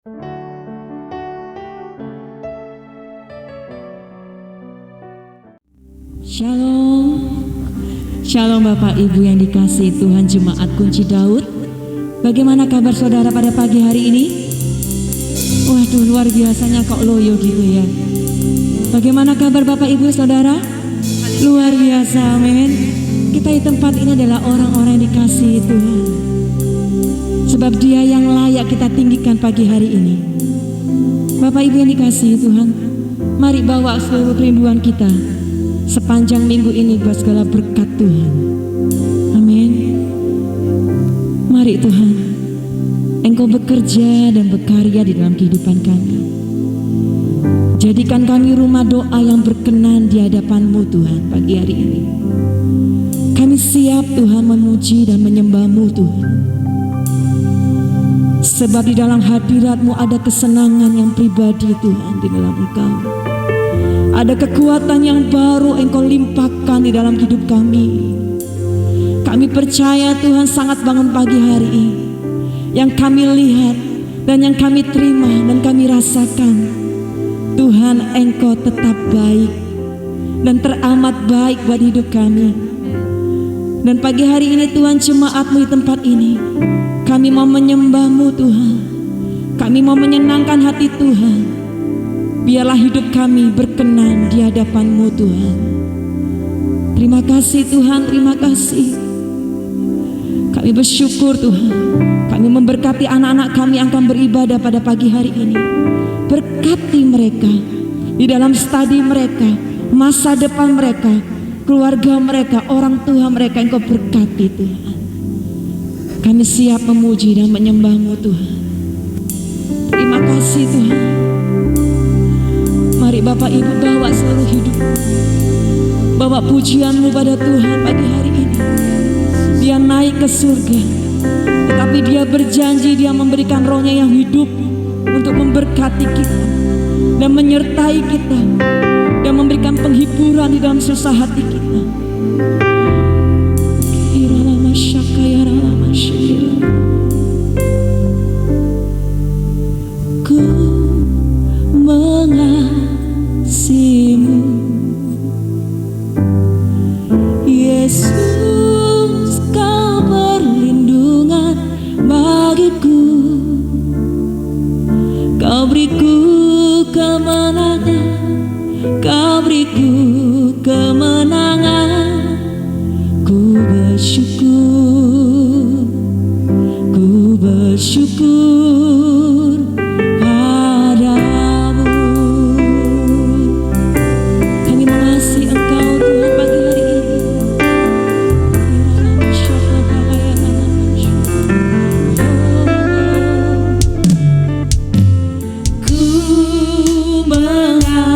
Shalom. Shalom Bapak Ibu yang dikasihi Tuhan, Jemaat Kunci Daud. Bagaimana kabar saudara pada pagi hari ini? Waduh, luar biasanya kok loyo gitu ya. Bagaimana kabar Bapak Ibu saudara? Luar biasa, amin. Kita di tempat ini adalah orang-orang yang dikasihi Tuhan. Sebab Dia yang layak kita tinggikan pagi hari ini. Bapak Ibu yang dikasihi Tuhan, mari bawa seluruh kerinduan kita sepanjang minggu ini buat segala berkat Tuhan. Amin. Mari Tuhan, Engkau bekerja dan berkarya di dalam kehidupan kami. Jadikan kami rumah doa yang berkenan di hadapan-Mu Tuhan pagi hari ini. Kami siap Tuhan memuji dan menyembah-Mu Tuhan. Sebab di dalam hadirat-Mu ada kesenangan yang pribadi Tuhan di dalam Engkau. Ada kekuatan yang baru Engkau limpahkan di dalam hidup kami. Kami percaya Tuhan sangat bangun pagi hari ini. Yang kami lihat dan yang kami terima dan kami rasakan, Tuhan Engkau tetap baik dan teramat baik buat hidup kami. Dan pagi hari ini Tuhan, jemaat-Mu di tempat ini, kami mau menyembah-Mu Tuhan. Kami mau menyenangkan hati Tuhan. Biarlah hidup kami berkenan di hadapan-Mu Tuhan. Terima kasih Tuhan, terima kasih. Kami bersyukur Tuhan. Kami memberkati anak-anak kami yang akan beribadah pada pagi hari ini. Berkati mereka di dalam studi mereka, masa depan mereka, keluarga mereka, orang tua mereka. Engkau berkati Tuhan. Kami siap memuji dan menyembah-Mu Tuhan. Terima kasih Tuhan. Mari Bapak Ibu bawa seluruh hidup, bawa pujian-Mu pada Tuhan pagi hari ini. Dia naik ke surga, tetapi Dia berjanji Dia memberikan Roh-Nya yang hidup untuk memberkati kita dan menyertai kita dan memberikan penghiburan di dalam susah hati kita. Ku mengasihi-Mu, Yesus, Kau perlindungan bagiku. Kau beriku kemenangan, Kau beriku kemenangan. Ku bersyukur, ku bersyukur padamu. Kami mengasihi Engkau Tuhan pagi hari ini. Ku mengasihi-Mu,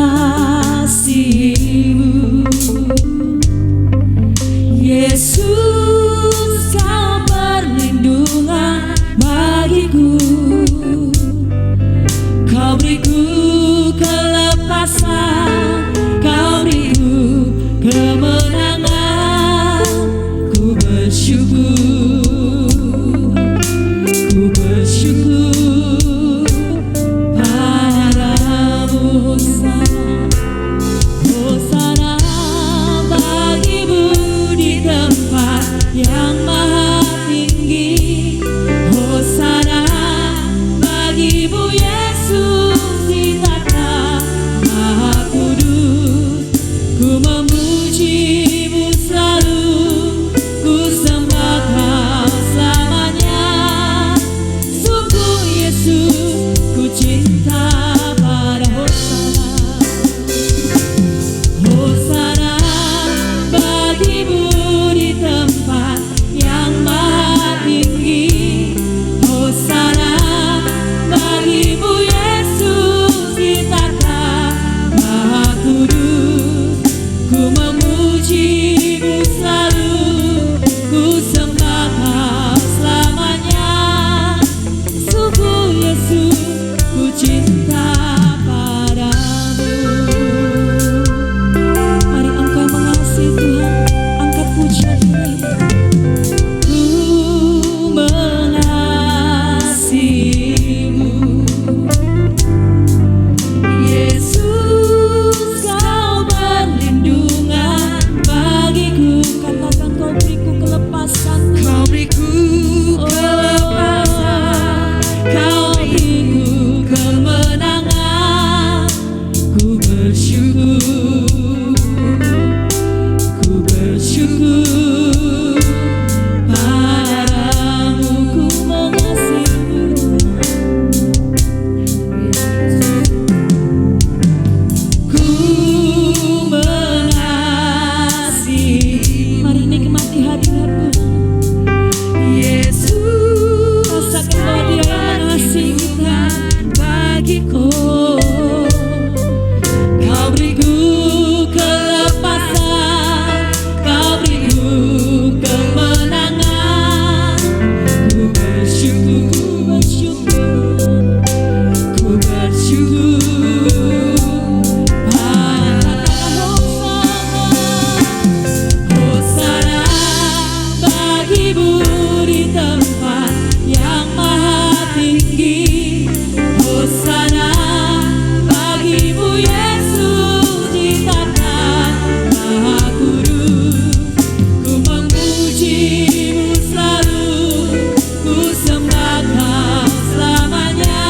bagiku. Kau beriku kelepasan, kau beriku kemenangan. Ku bersyukur, ku bersyukur. Hosana bagimu di tempat yang maha tinggi. Hosana bagimu Yesus di tanah maha kudus. Ku memujimu selalu, ku sembah Kau selamanya.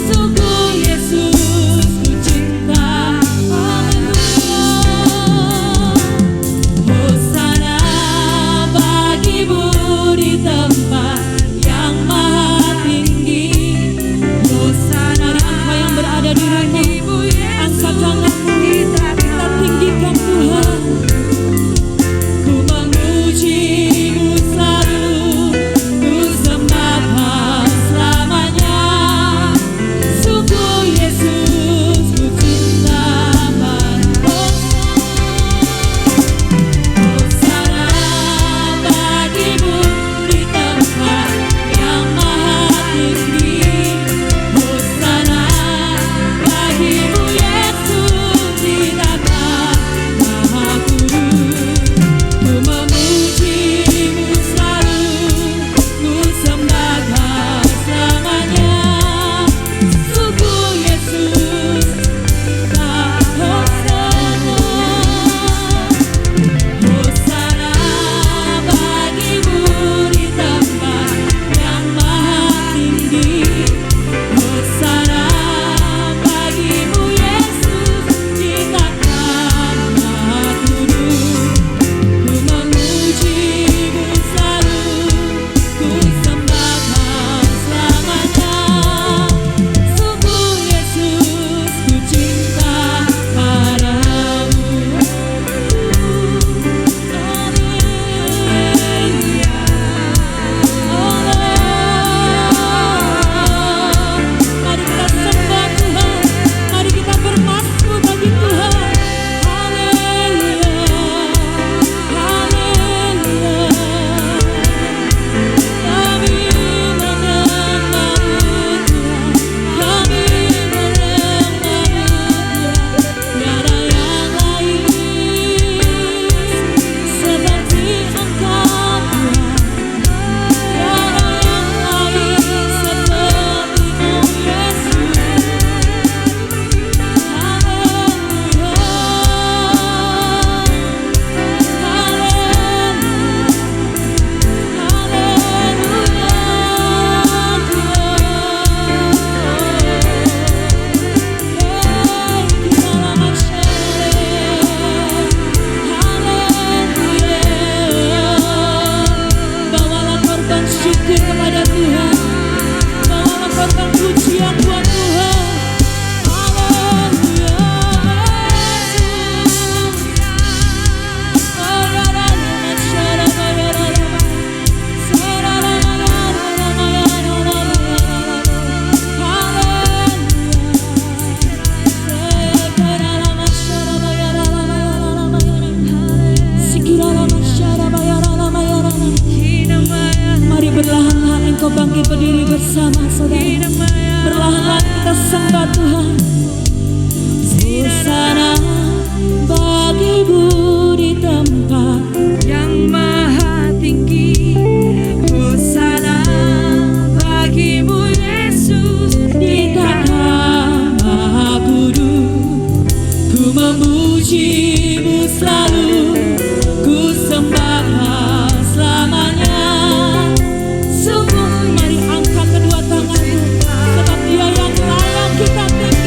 Sungguh Yesus ku cinta. Haleluya. Hosana bagimu di tempat yang maha tinggi. Hosana. Mari engkau yang berada di rumah, angkat tanganmu, kita tinggikan Tuhan. Ku memujimu selalu, ku sembah Kau selamanya. Sungguh Yesus ku cinta padamu. Hosana bagimu di tempat yang maha tinggi. Hosana bagimu Yesus di tanah maha kudus. Ku memujimu selalu, ku sembah Kau selamanya. Sungguh Yesus Hosana bagimu di tempat yang maha tinggi. Hosana bagimu Yesus di tanah maha kudus. Ku memujimu selalu, ku sembah Kau selamanya. Sungguh Yesus ku cinta padamu. Haleluya. Mari kita sembah Tuhan, mari kita bermasmur bagi Tuhan. Haleluya, haleluya. Kami menyembah Tuhan, kami menyembah Tuhan. Tiada yang lain seperti Engkau Tuhan. Tiada yang lain seperti-Mu Yesus. Haleluya, bawalah korban syukur kepada Tuhan, bawalah korban pujian buat Tuhan. Haleluya. Mari berlahan-lahan engkau bangkit berdiri bersama saudara. Berlahan-lahan kita sembah Tuhan. Hosana bagimu di tempat yang maha tinggi. Hosana bagimu Yesus di tanah maha kudus. Ku memujimu selalu, ku sembah Kau selamanya. Sungguh, mari angkat kedua tanganmu, sebab Dia yang layak kita tinggikan.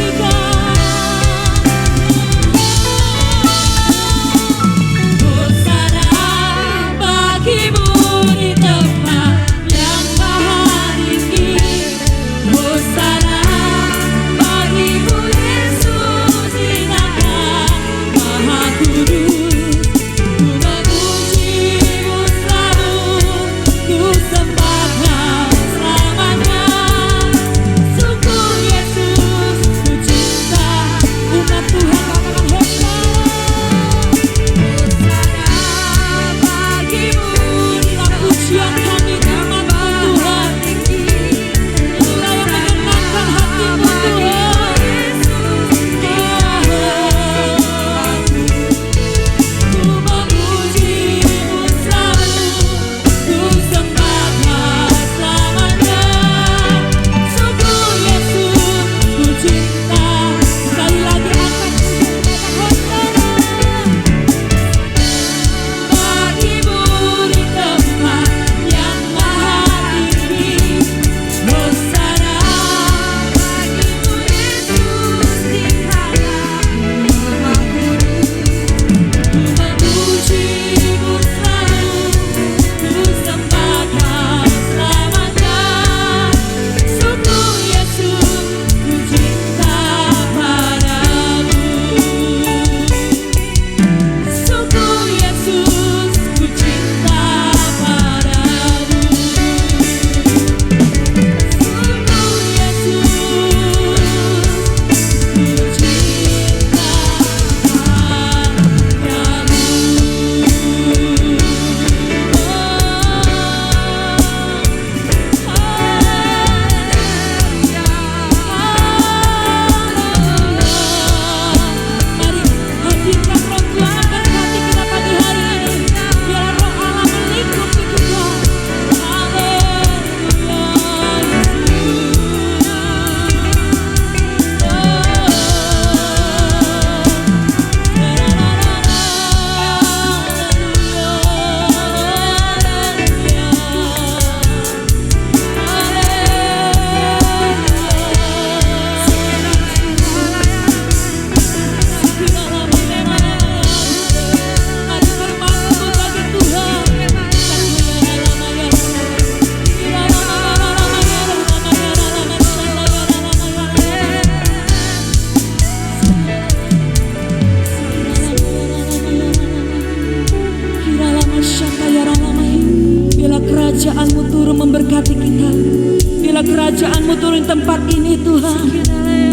kasih-Mu turun tempat ini Tuhan.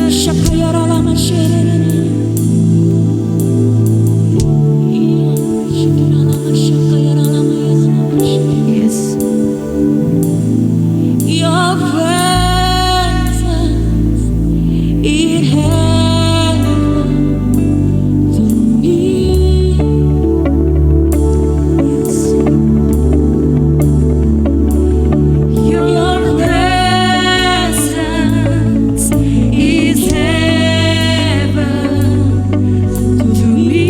Syakayara lama syerere. Yes. Your presence, it heaven to me. Yes. Your presence is heaven to me.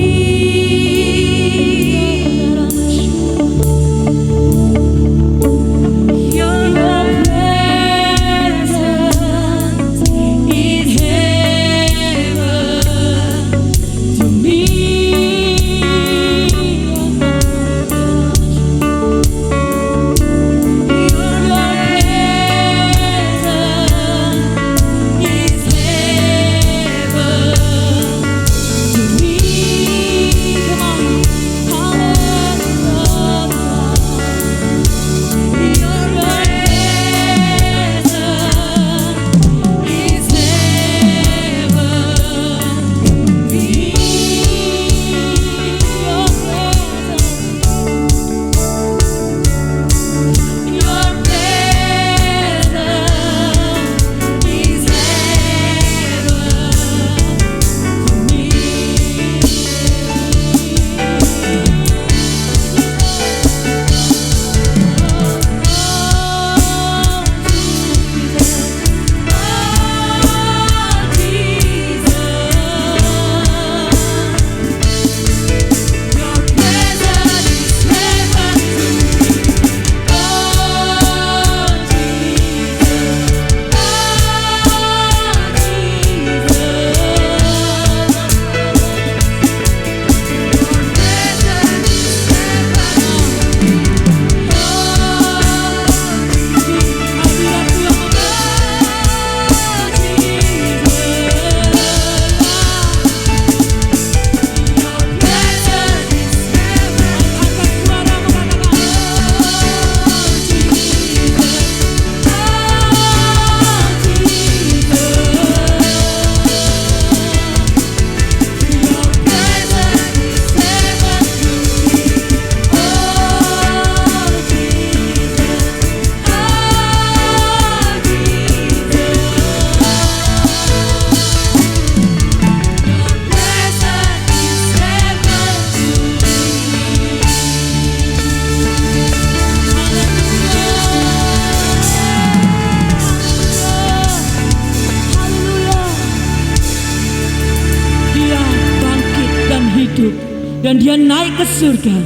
Dan dia naik ke surga.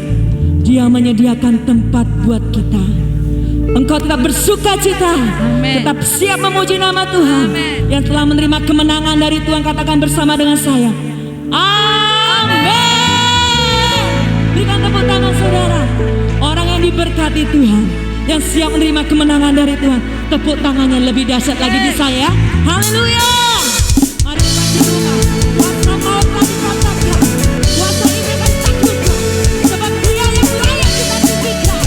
Dia menyediakan tempat buat kita. Engkau tetap bersuka cita. Amen. Tetap siap memuji nama Tuhan. Amen. Yang telah menerima kemenangan dari Tuhan, katakan bersama dengan saya, amin. Berikan tepuk tangan saudara. Orang yang diberkati Tuhan, yang siap menerima kemenangan dari Tuhan, tepuk tangannya lebih dahsyat lagi di saya. Haleluya. Mari kita di rumah. Kuasa maut telah ditaklukkan. Kuasa ini akan taklukkan. Sebab Dia yang layak kita tinggikan.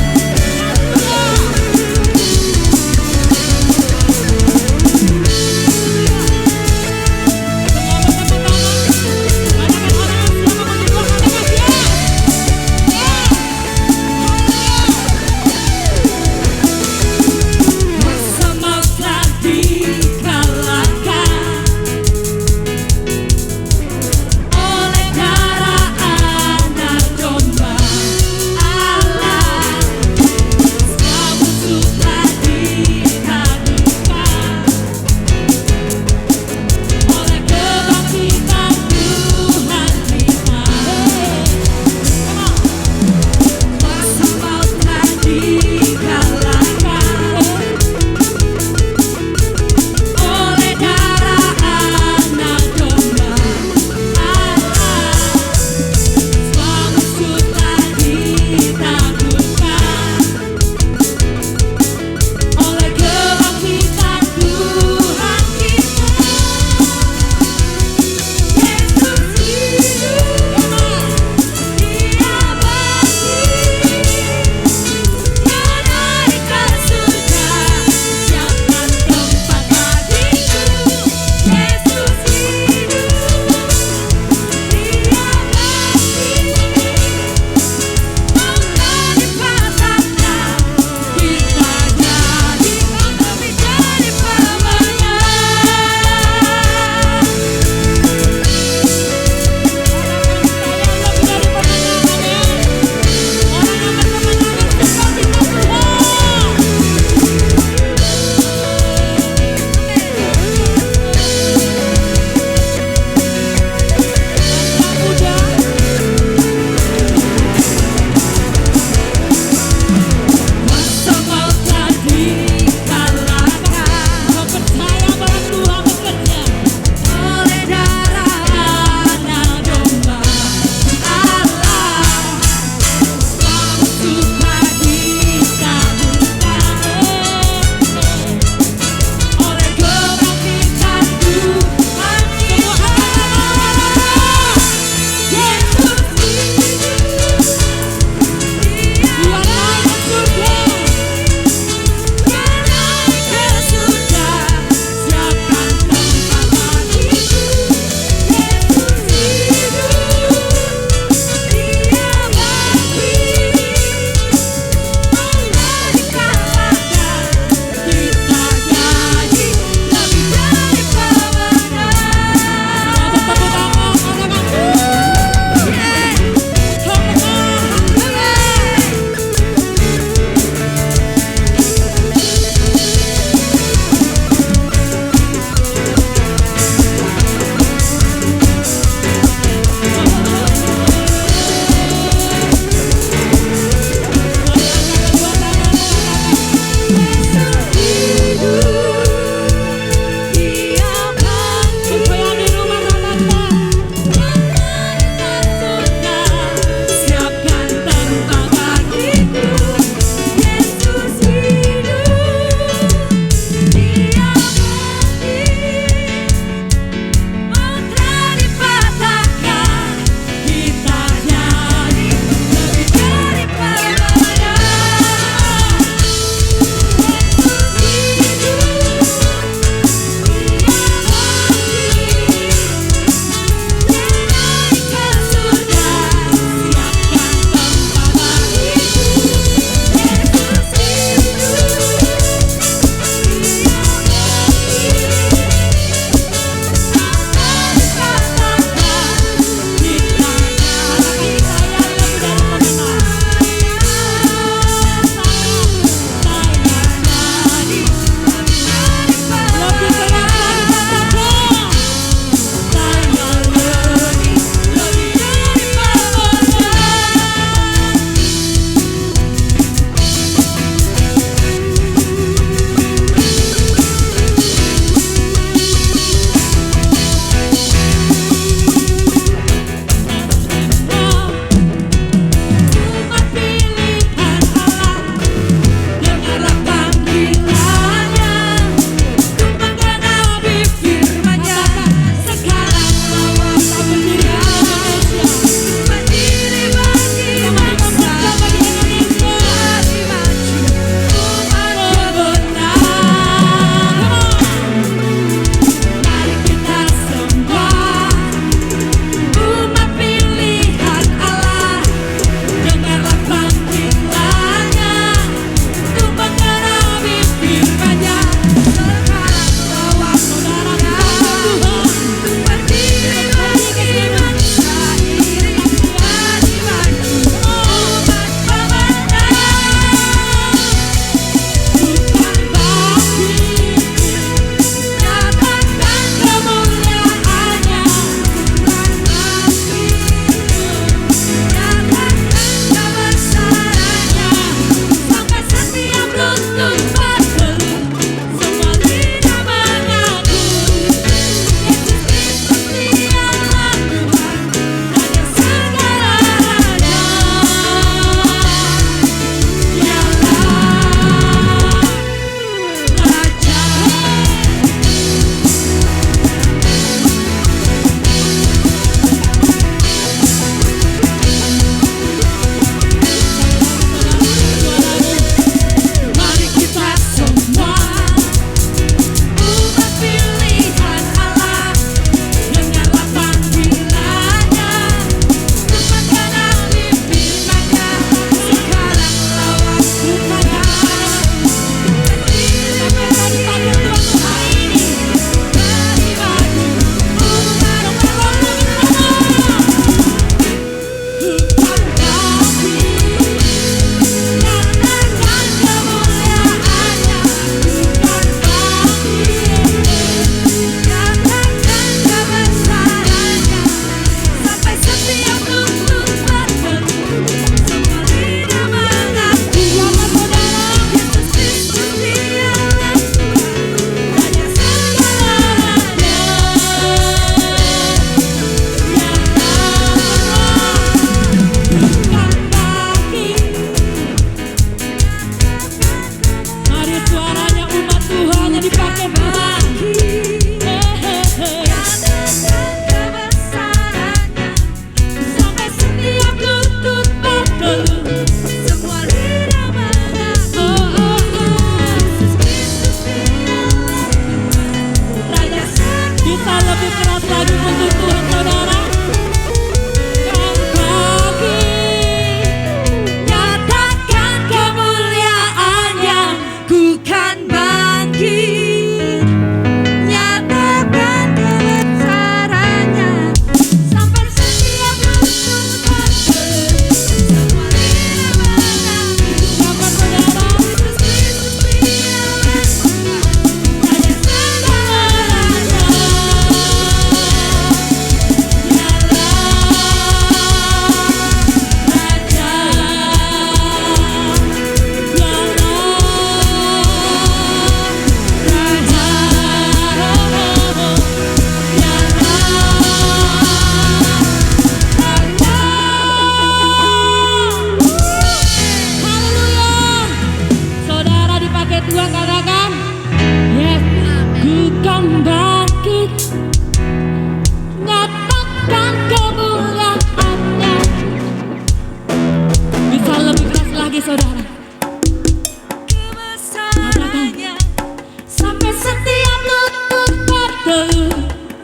Kuasa maut telah dikalahkan. Bisa lebih keras lagi untuk Tuhan saudara. Nyatakan kemuliaannya, ku kan bangkit. Nyatakan kebesarannya, sampai setiap lutut bangkit. Semua lidah mengaku. Siapa saudara? Yesus Kristus Tuhan katakan, yes, ku kan bangkit, nyatakan kemuliaannya. Bisa lebih keras lagi saudara. Kebesarannya, sampai setiap lutut berteduh,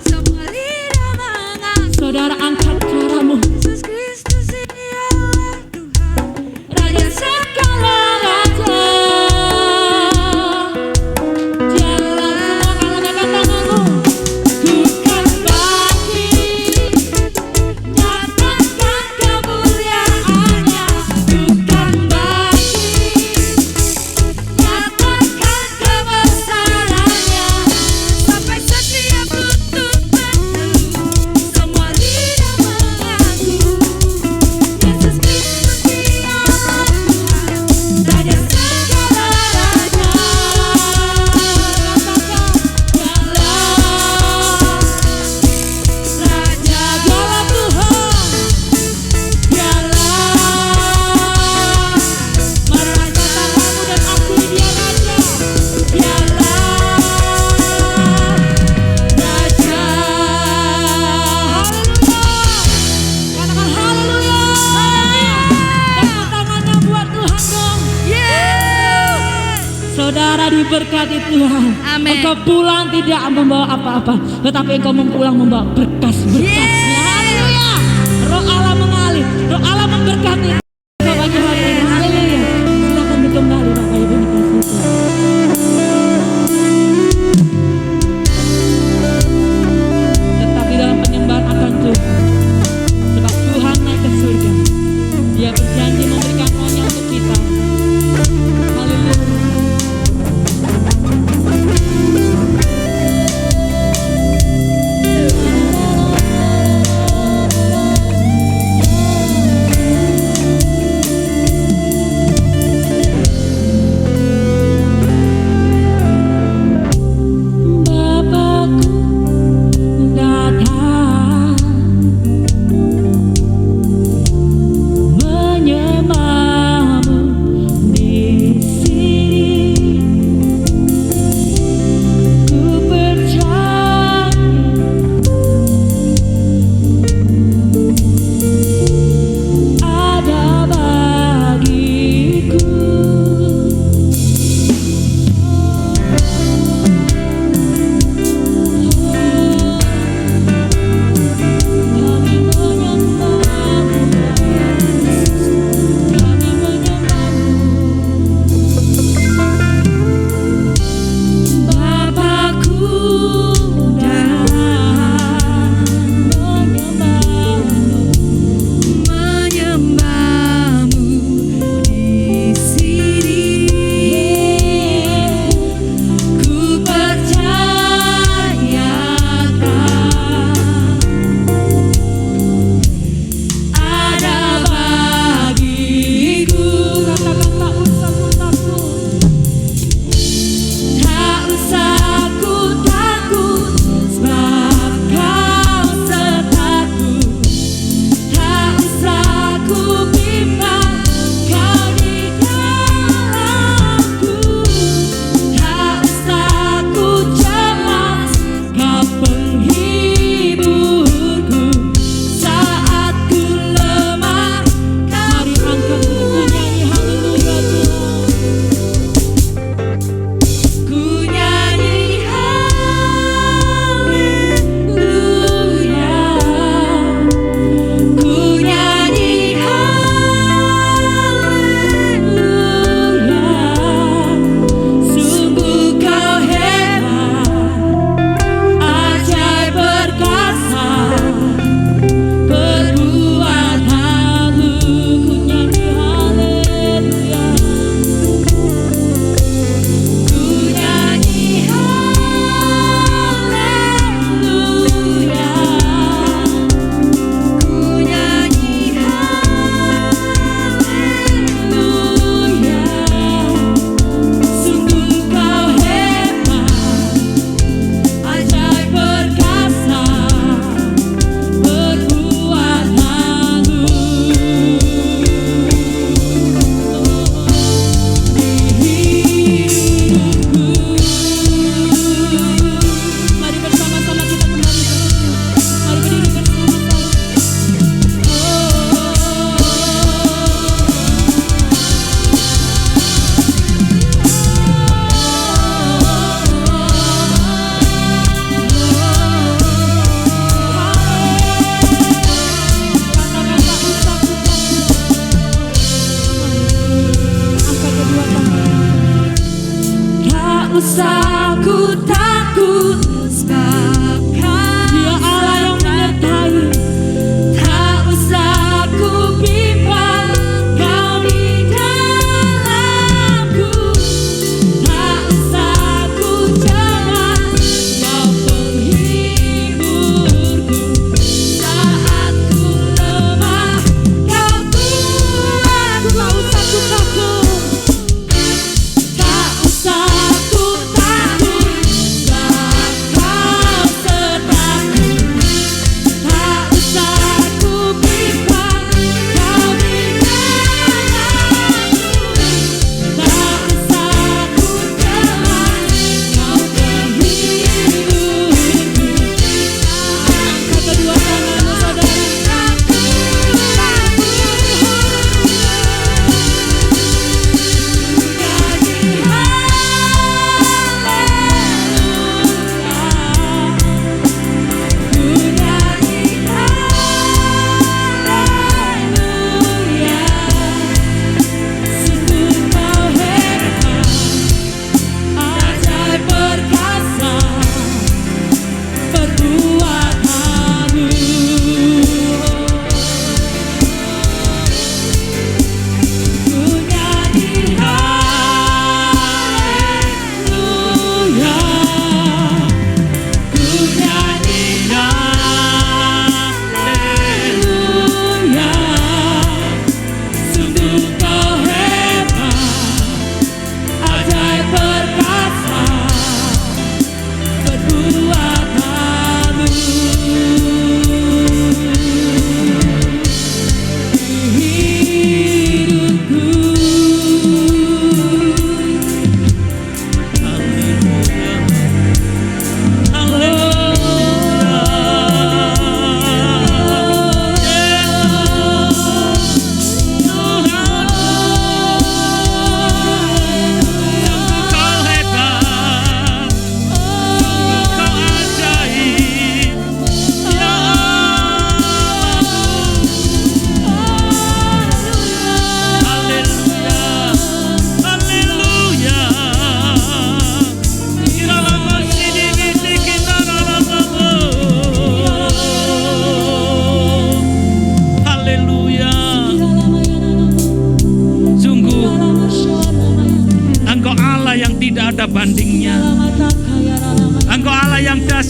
semua lidah mengaku. Saudara angkat suaramu. Yesus Kristus ialah Tuhan, Raja segala raja. Saudara diberkati Tuhan. Amin. Engkau pulang tidak membawa apa-apa, tetapi engkau pulang membawa berkas-berkasnya. Haleluya. Roh Allah mengalir, Roh Allah memberkati engkau bagi hari ini. Haleluya. Silakan kembali Bapak Ibu dikasih Tuhan. Tetap di dalam penyembahan akan Tuhan. Sebab Tuhan naik ke surga. Dia berjanji memberikan rohnya untuk kita. Haleluya.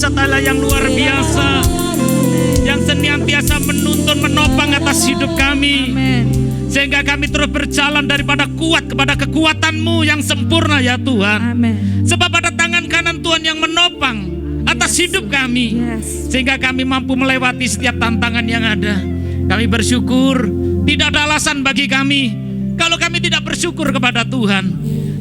kuasa Allah yang luar biasa, yang senantiasa menuntun, menopang atas hidup kami. Amin. Sehingga kami terus berjalan daripada kuat kepada kekuatan-Mu yang sempurna ya Tuhan. Amin. Sebab ada tangan kanan Tuhan yang menopang atas hidup kami. Yes. Sehingga kami mampu melewati setiap tantangan yang ada. Kami bersyukur, tidak ada alasan bagi kami kalau kami tidak bersyukur kepada Tuhan.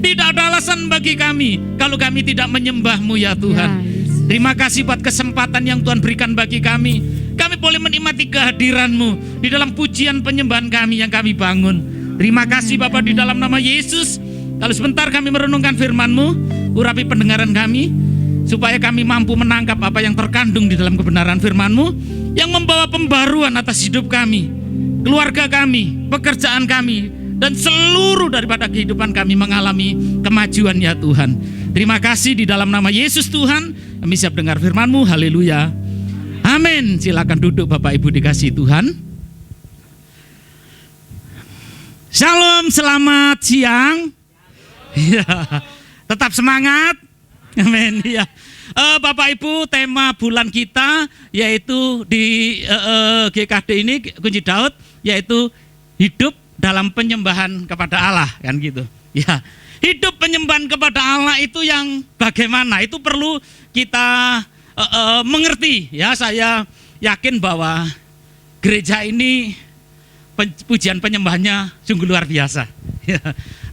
Tidak ada alasan bagi kami kalau kami tidak menyembah-Mu ya Tuhan. Yes. Terima kasih buat kesempatan yang Tuhan berikan bagi kami. Kami boleh menikmati kehadiran-Mu di dalam pujian penyembahan kami yang kami bangun. Terima kasih Bapa di dalam nama Yesus. Kalau sebentar kami merenungkan firman-Mu, urapi pendengaran kami, supaya kami mampu menangkap apa yang terkandung di dalam kebenaran firman-Mu, yang membawa pembaruan atas hidup kami, keluarga kami, pekerjaan kami, dan seluruh daripada kehidupan kami mengalami kemajuan ya Tuhan. Terima kasih di dalam nama Yesus Tuhan. Kami siap dengar firman-Mu. Haleluya. Amin. Silakan duduk Bapak Ibu dikasih Tuhan. Shalom, selamat siang. Ya, tetap semangat. Amin. Ya. Bapak Ibu, tema bulan kita yaitu di GKD ini Kunci Daud, yaitu hidup dalam penyembahan kepada Allah, kan gitu. Ya. Hidup penyembahan kepada Allah itu yang bagaimana? Itu perlu kita mengerti ya. Saya yakin bahwa gereja ini pujian penyembahannya sungguh luar biasa ya.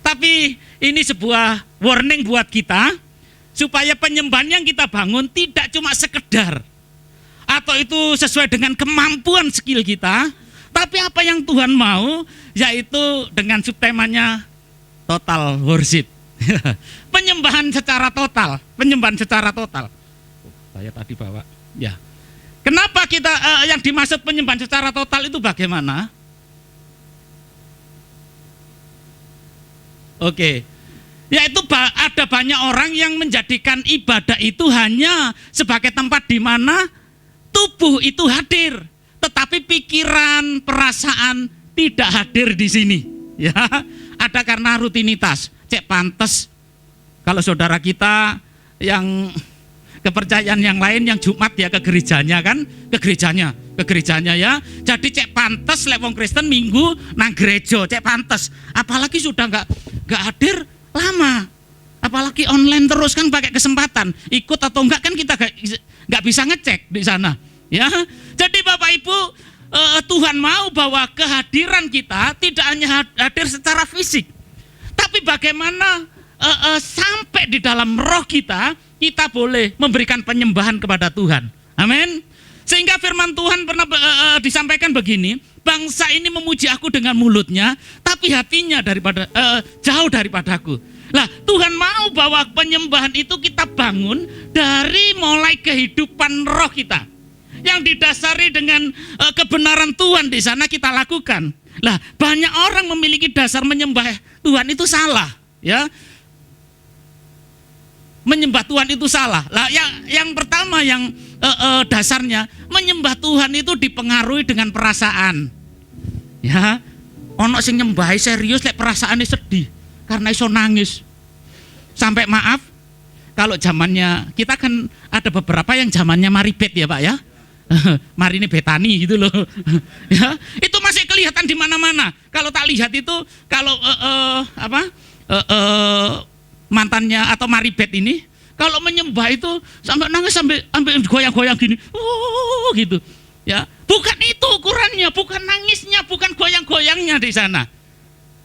Tapi ini sebuah warning buat kita, supaya penyembahan yang kita bangun tidak cuma sekedar atau itu sesuai dengan kemampuan skill kita, tapi apa yang Tuhan mau, yaitu dengan subtemanya total worship. Penyembahan secara total, penyembahan secara total. Saya tadi bawa, ya. Kenapa kita yang dimaksud penyembahan secara total itu bagaimana? Oke, yaitu ada banyak orang yang menjadikan ibadah itu hanya sebagai tempat di mana tubuh itu hadir, tetapi pikiran, perasaan tidak hadir di sini. Ya, ada karena rutinitas. Cek pantes kalau saudara kita yang kepercayaan yang lain yang Jumat ya ke gerejanya kan, ke gerejanya ya. Jadi cek pantes lek wong Kristen Minggu nang gereja, cek pantes. Apalagi sudah enggak hadir lama. Apalagi online terus kan pakai kesempatan. Ikut atau enggak kan kita enggak bisa ngecek di sana. Ya. Jadi Bapak Ibu, Tuhan mau bahwa kehadiran kita tidak hanya hadir secara fisik, tapi bagaimana sampai di dalam roh kita boleh memberikan penyembahan kepada Tuhan. Amin. Sehingga firman Tuhan pernah disampaikan begini, bangsa ini memuji aku dengan mulutnya, tapi hatinya jauh daripadaku. Lah, Tuhan mau bahwa penyembahan itu kita bangun dari mulai kehidupan roh kita, yang didasari dengan kebenaran Tuhan di sana kita lakukan. Lah, banyak orang memiliki dasar menyembah Tuhan itu salah, ya. Menyembah Tuhan itu salah. Lah, yang pertama yang dasarnya menyembah Tuhan itu dipengaruhi dengan perasaan. Ya, ono sing nyembahi serius lek perasaane sedih karena iso nangis. Sampai maaf, kalau zamannya kita kan ada beberapa yang zamannya Maribet ya Pak ya. Marini Betani gitu loh. Ya, itu masih kelihatan di mana-mana. Kalau tak lihat itu kalau mantannya atau Maribet ini kalau menyembah itu sampai nangis sampai goyang-goyang gini. Gitu. Ya, bukan itu ukurannya, bukan nangisnya, bukan goyang-goyangnya di sana.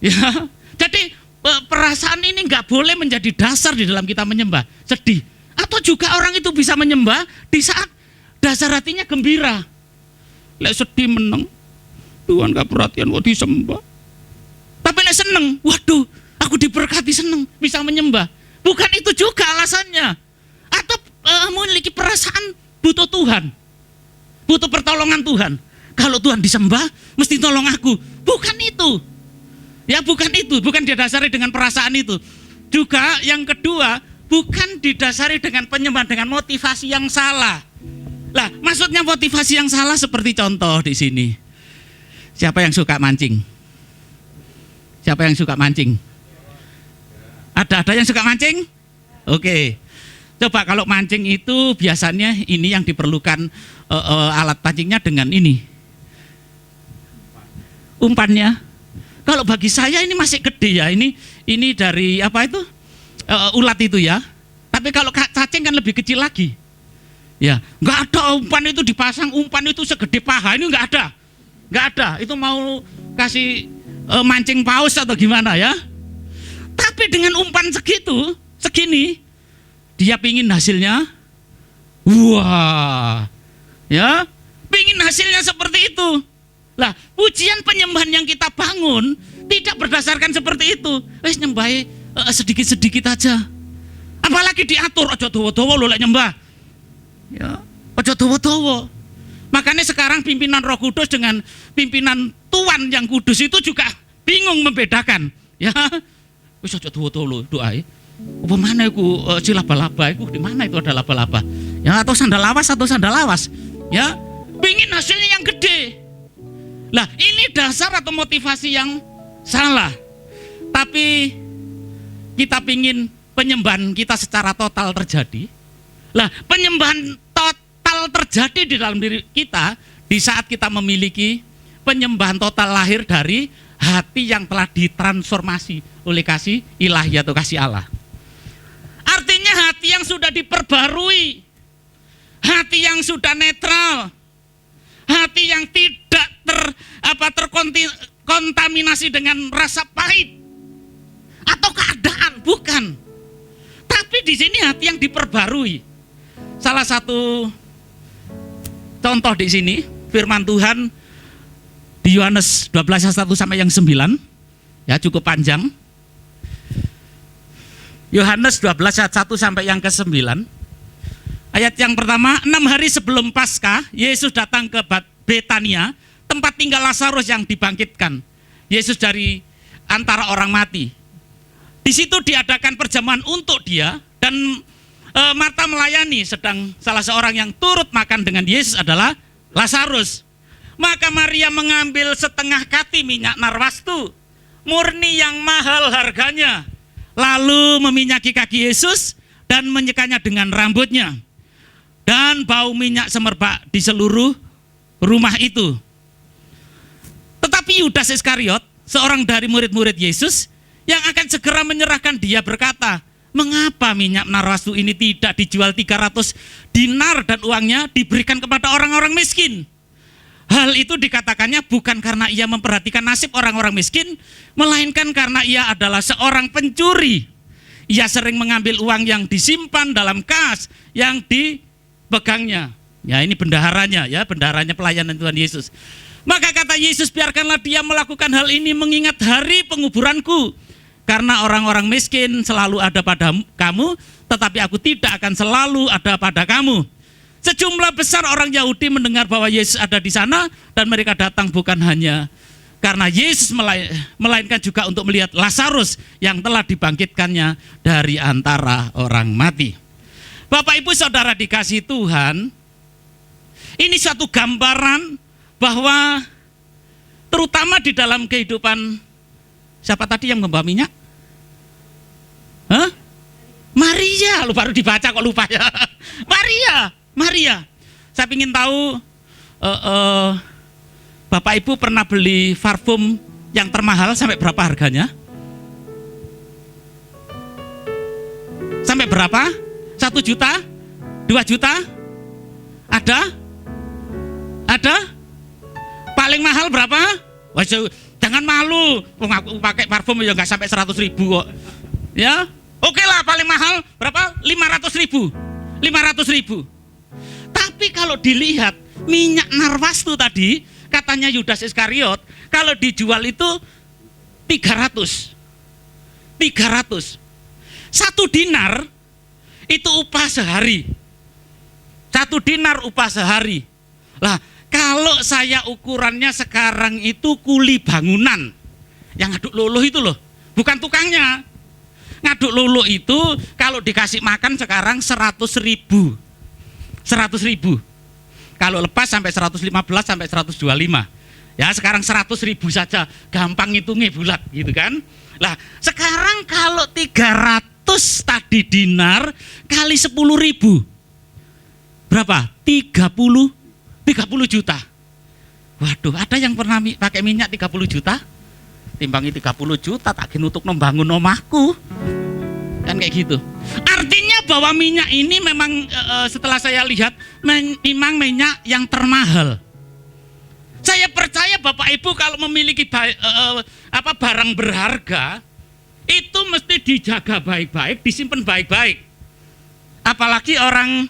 Ya. Jadi perasaan ini enggak boleh menjadi dasar di dalam kita menyembah. Sedih. Atau juga orang itu bisa menyembah di saat dasar hatinya gembira. Lek sedih meneng, Tuhan gak perhatian kok disembah. Tapi lek seneng, waduh, aku diberkati seneng, bisa menyembah. Bukan itu juga alasannya. Atau memiliki perasaan butuh Tuhan, butuh pertolongan Tuhan. Kalau Tuhan disembah, mesti tolong aku. Bukan itu. Ya bukan itu, bukan didasari dengan perasaan itu. Juga yang kedua, bukan didasari dengan penyembahan dengan motivasi yang salah. Lah, maksudnya motivasi yang salah seperti contoh di sini. Siapa yang suka mancing? Siapa yang suka mancing? Ada yang suka mancing? Oke. Coba kalau mancing itu biasanya ini yang diperlukan alat pancingnya dengan ini. Umpannya. Kalau bagi saya ini masih gede ya. Ini dari apa itu? Ulat itu ya. Tapi kalau cacing kan lebih kecil lagi. Ya, nggak ada umpan itu dipasang, umpan itu segede paha, ini nggak ada. Nggak ada. Itu mau kasih mancing paus atau gimana ya. Tapi dengan umpan segini, dia pingin hasilnya, wah, ya, pingin hasilnya seperti itu. Lah, pujian penyembahan yang kita bangun tidak berdasarkan seperti itu. Wes nyembah sedikit-sedikit aja. Apalagi diatur, ojo dowo-dowo lo lek nyembah. Ya, ojo dowo-dowo. Makanya sekarang pimpinan Roh Kudus dengan pimpinan Tuan yang kudus itu juga bingung membedakan. Ya, wes ojo dowo-dowo doa. Apa mana itu si laba-laba itu, di mana itu ada laba-laba? Ya, atau sandal lawas. Ya, pingin hasilnya yang gede. Lah, ini dasar atau motivasi yang salah. Tapi kita pingin penyembahan kita secara total terjadi. Lah, penyembahan total terjadi di dalam diri kita di saat kita memiliki penyembahan total lahir dari hati yang telah ditransformasi oleh kasih ilahi atau kasih Allah. Artinya hati yang sudah diperbarui, hati yang sudah netral, hati yang tidak terkontaminasi dengan rasa pahit atau keadaan, bukan. Tapi di sini hati yang diperbarui. Salah satu contoh di sini firman Tuhan di Yohanes 12 ayat 1 sampai yang 9, ya cukup panjang. Yohanes 12 ayat 1 sampai yang ke-9. Ayat yang pertama, 6 hari sebelum Paskah, Yesus datang ke Betania, tempat tinggal Lazarus yang dibangkitkan. Yesus dari antara orang mati. Di situ diadakan perjamuan untuk dia, dan Marta melayani, sedang salah seorang yang turut makan dengan Yesus adalah Lazarus. Maka Maria mengambil setengah kati minyak narwastu, murni yang mahal harganya, lalu meminyaki kaki Yesus dan menyekanya dengan rambutnya. Dan bau minyak semerbak di seluruh rumah itu. Tetapi Yudas Iskariot, seorang dari murid-murid Yesus yang akan segera menyerahkan dia, berkata, mengapa minyak narwastu ini tidak dijual 300 dinar dan uangnya diberikan kepada orang-orang miskin? Hal itu dikatakannya bukan karena ia memperhatikan nasib orang-orang miskin, melainkan karena ia adalah seorang pencuri. Ia sering mengambil uang yang disimpan dalam kas yang dipegangnya. Ya, ini bendaharanya, ya, bendaharanya pelayanan Tuhan Yesus. Maka kata Yesus, biarkanlah dia melakukan hal ini mengingat hari penguburanku. Karena orang-orang miskin selalu ada pada kamu, tetapi aku tidak akan selalu ada pada kamu. Sejumlah besar orang Yahudi mendengar bahwa Yesus ada di sana, dan mereka datang bukan hanya karena Yesus, melainkan juga untuk melihat Lazarus yang telah dibangkitkannya dari antara orang mati. Bapak Ibu Saudara dikasihi Tuhan, ini suatu gambaran bahwa terutama di dalam kehidupan, siapa tadi yang membawa minyak? Maria, lu baru dibaca kok lupa ya. Maria. Saya ingin tahu, Bapak Ibu pernah beli parfum yang termahal sampai berapa harganya? Sampai berapa? 1 juta? 2 juta? Ada? Paling mahal berapa? Wah, jangan malu, aku pakai parfum ya nggak sampai 100 ribu kok. Ya, oke lah, paling mahal berapa? 500 ribu. Tapi kalau dilihat minyak narwastu tadi, katanya Yudas Iskariot, kalau dijual itu 300. 1 dinar itu upah sehari. 1 dinar upah sehari. Lah, kalau saya ukurannya sekarang itu kuli bangunan, yang ngaduk luluh itu loh, bukan tukangnya. Ngaduk luluh itu kalau dikasih makan sekarang 100 ribu. Kalau lepas sampai 115 sampai 125. Ya, sekarang 100 ribu saja, gampang ngitungnya bulat gitu kan. Lah, sekarang kalau 300 tadi dinar kali 10.000. Berapa? 30 juta. Waduh, ada yang pernah pakai minyak 30 juta? Timbangi 30 juta tak untuk membangun omahku. Kan kayak gitu. Artinya bahwa minyak ini memang setelah saya lihat memang minyak yang termahal. Saya percaya Bapak Ibu kalau memiliki barang berharga itu mesti dijaga baik-baik, disimpan baik-baik. Apalagi orang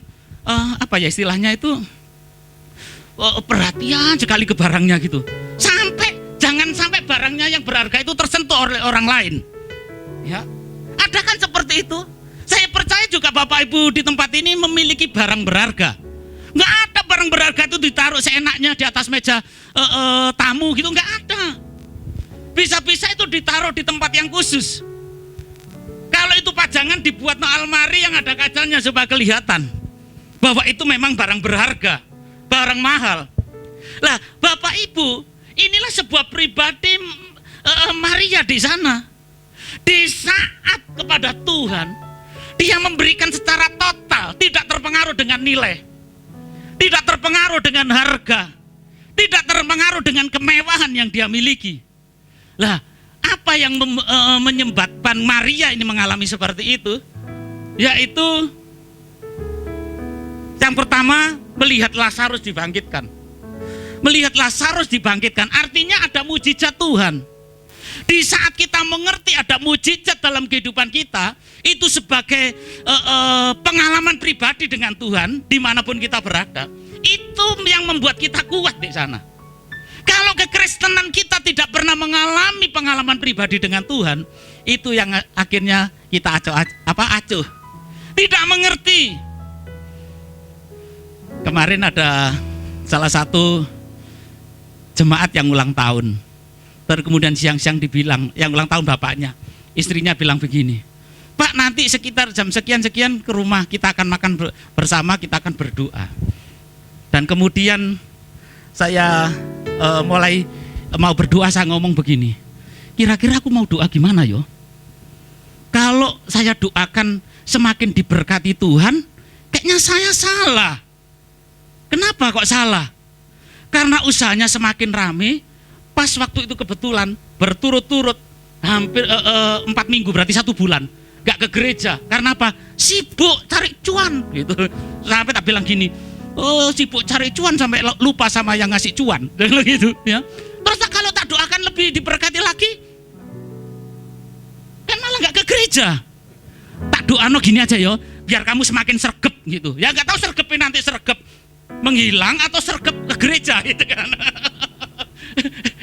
istilahnya itu perhatian sekali ke barangnya gitu. Jangan sampai barangnya yang berharga itu tersentuh oleh orang lain. Ya. Ada kan seperti itu? Saya percaya juga Bapak Ibu di tempat ini memiliki barang berharga. Nggak ada barang berharga itu ditaruh seenaknya di atas meja tamu gitu, nggak ada. Bisa-bisa itu ditaruh di tempat yang khusus. Kalau itu pajangan dibuat almari yang ada kacanya supaya kelihatan bahwa itu memang barang berharga, barang mahal. Lah, Bapak Ibu, inilah sebuah pribadi Maria di sana. Di saat kepada Tuhan, dia memberikan secara total, tidak terpengaruh dengan nilai, tidak terpengaruh dengan harga, tidak terpengaruh dengan kemewahan yang dia miliki. Lah, apa yang menyebabkan Maria ini mengalami seperti itu? Yaitu yang pertama, melihat Lazarus dibangkitkan. Melihat Lazarus dibangkitkan artinya ada mujizat Tuhan. Di saat kita mengerti ada mujizat dalam kehidupan kita, itu sebagai pengalaman pribadi dengan Tuhan dimanapun kita berada, itu yang membuat kita kuat di sana. Kalau kekristenan kita tidak pernah mengalami pengalaman pribadi dengan Tuhan, itu yang akhirnya kita acuh, tidak mengerti. Kemarin ada salah satu jemaat yang ulang tahun. Terus kemudian siang-siang dibilang, yang ulang tahun bapaknya, istrinya bilang begini, Pak, nanti sekitar jam sekian-sekian ke rumah, kita akan makan bersama, kita akan berdoa. Dan kemudian saya mulai mau berdoa, saya ngomong begini, kira-kira aku mau doa gimana yo? Kalau saya doakan semakin diberkati Tuhan, kayaknya saya salah. Kenapa kok salah? Karena usahanya semakin rame. Pas waktu itu kebetulan berturut-turut hampir 4 minggu, berarti 1 bulan gak ke gereja. Karena apa? Sibuk cari cuan gitu. Sampai tak bilang gini, oh sibuk cari cuan sampai lupa sama yang ngasih cuan dan gitu ya. Terus kalau tak doakan lebih diberkati lagi, kan malah gak ke gereja. Tak doano gini aja yo, biar kamu semakin sergep gitu. Ya gak tahu sergepnya nanti sergep menghilang atau sergep ke gereja gitu kan.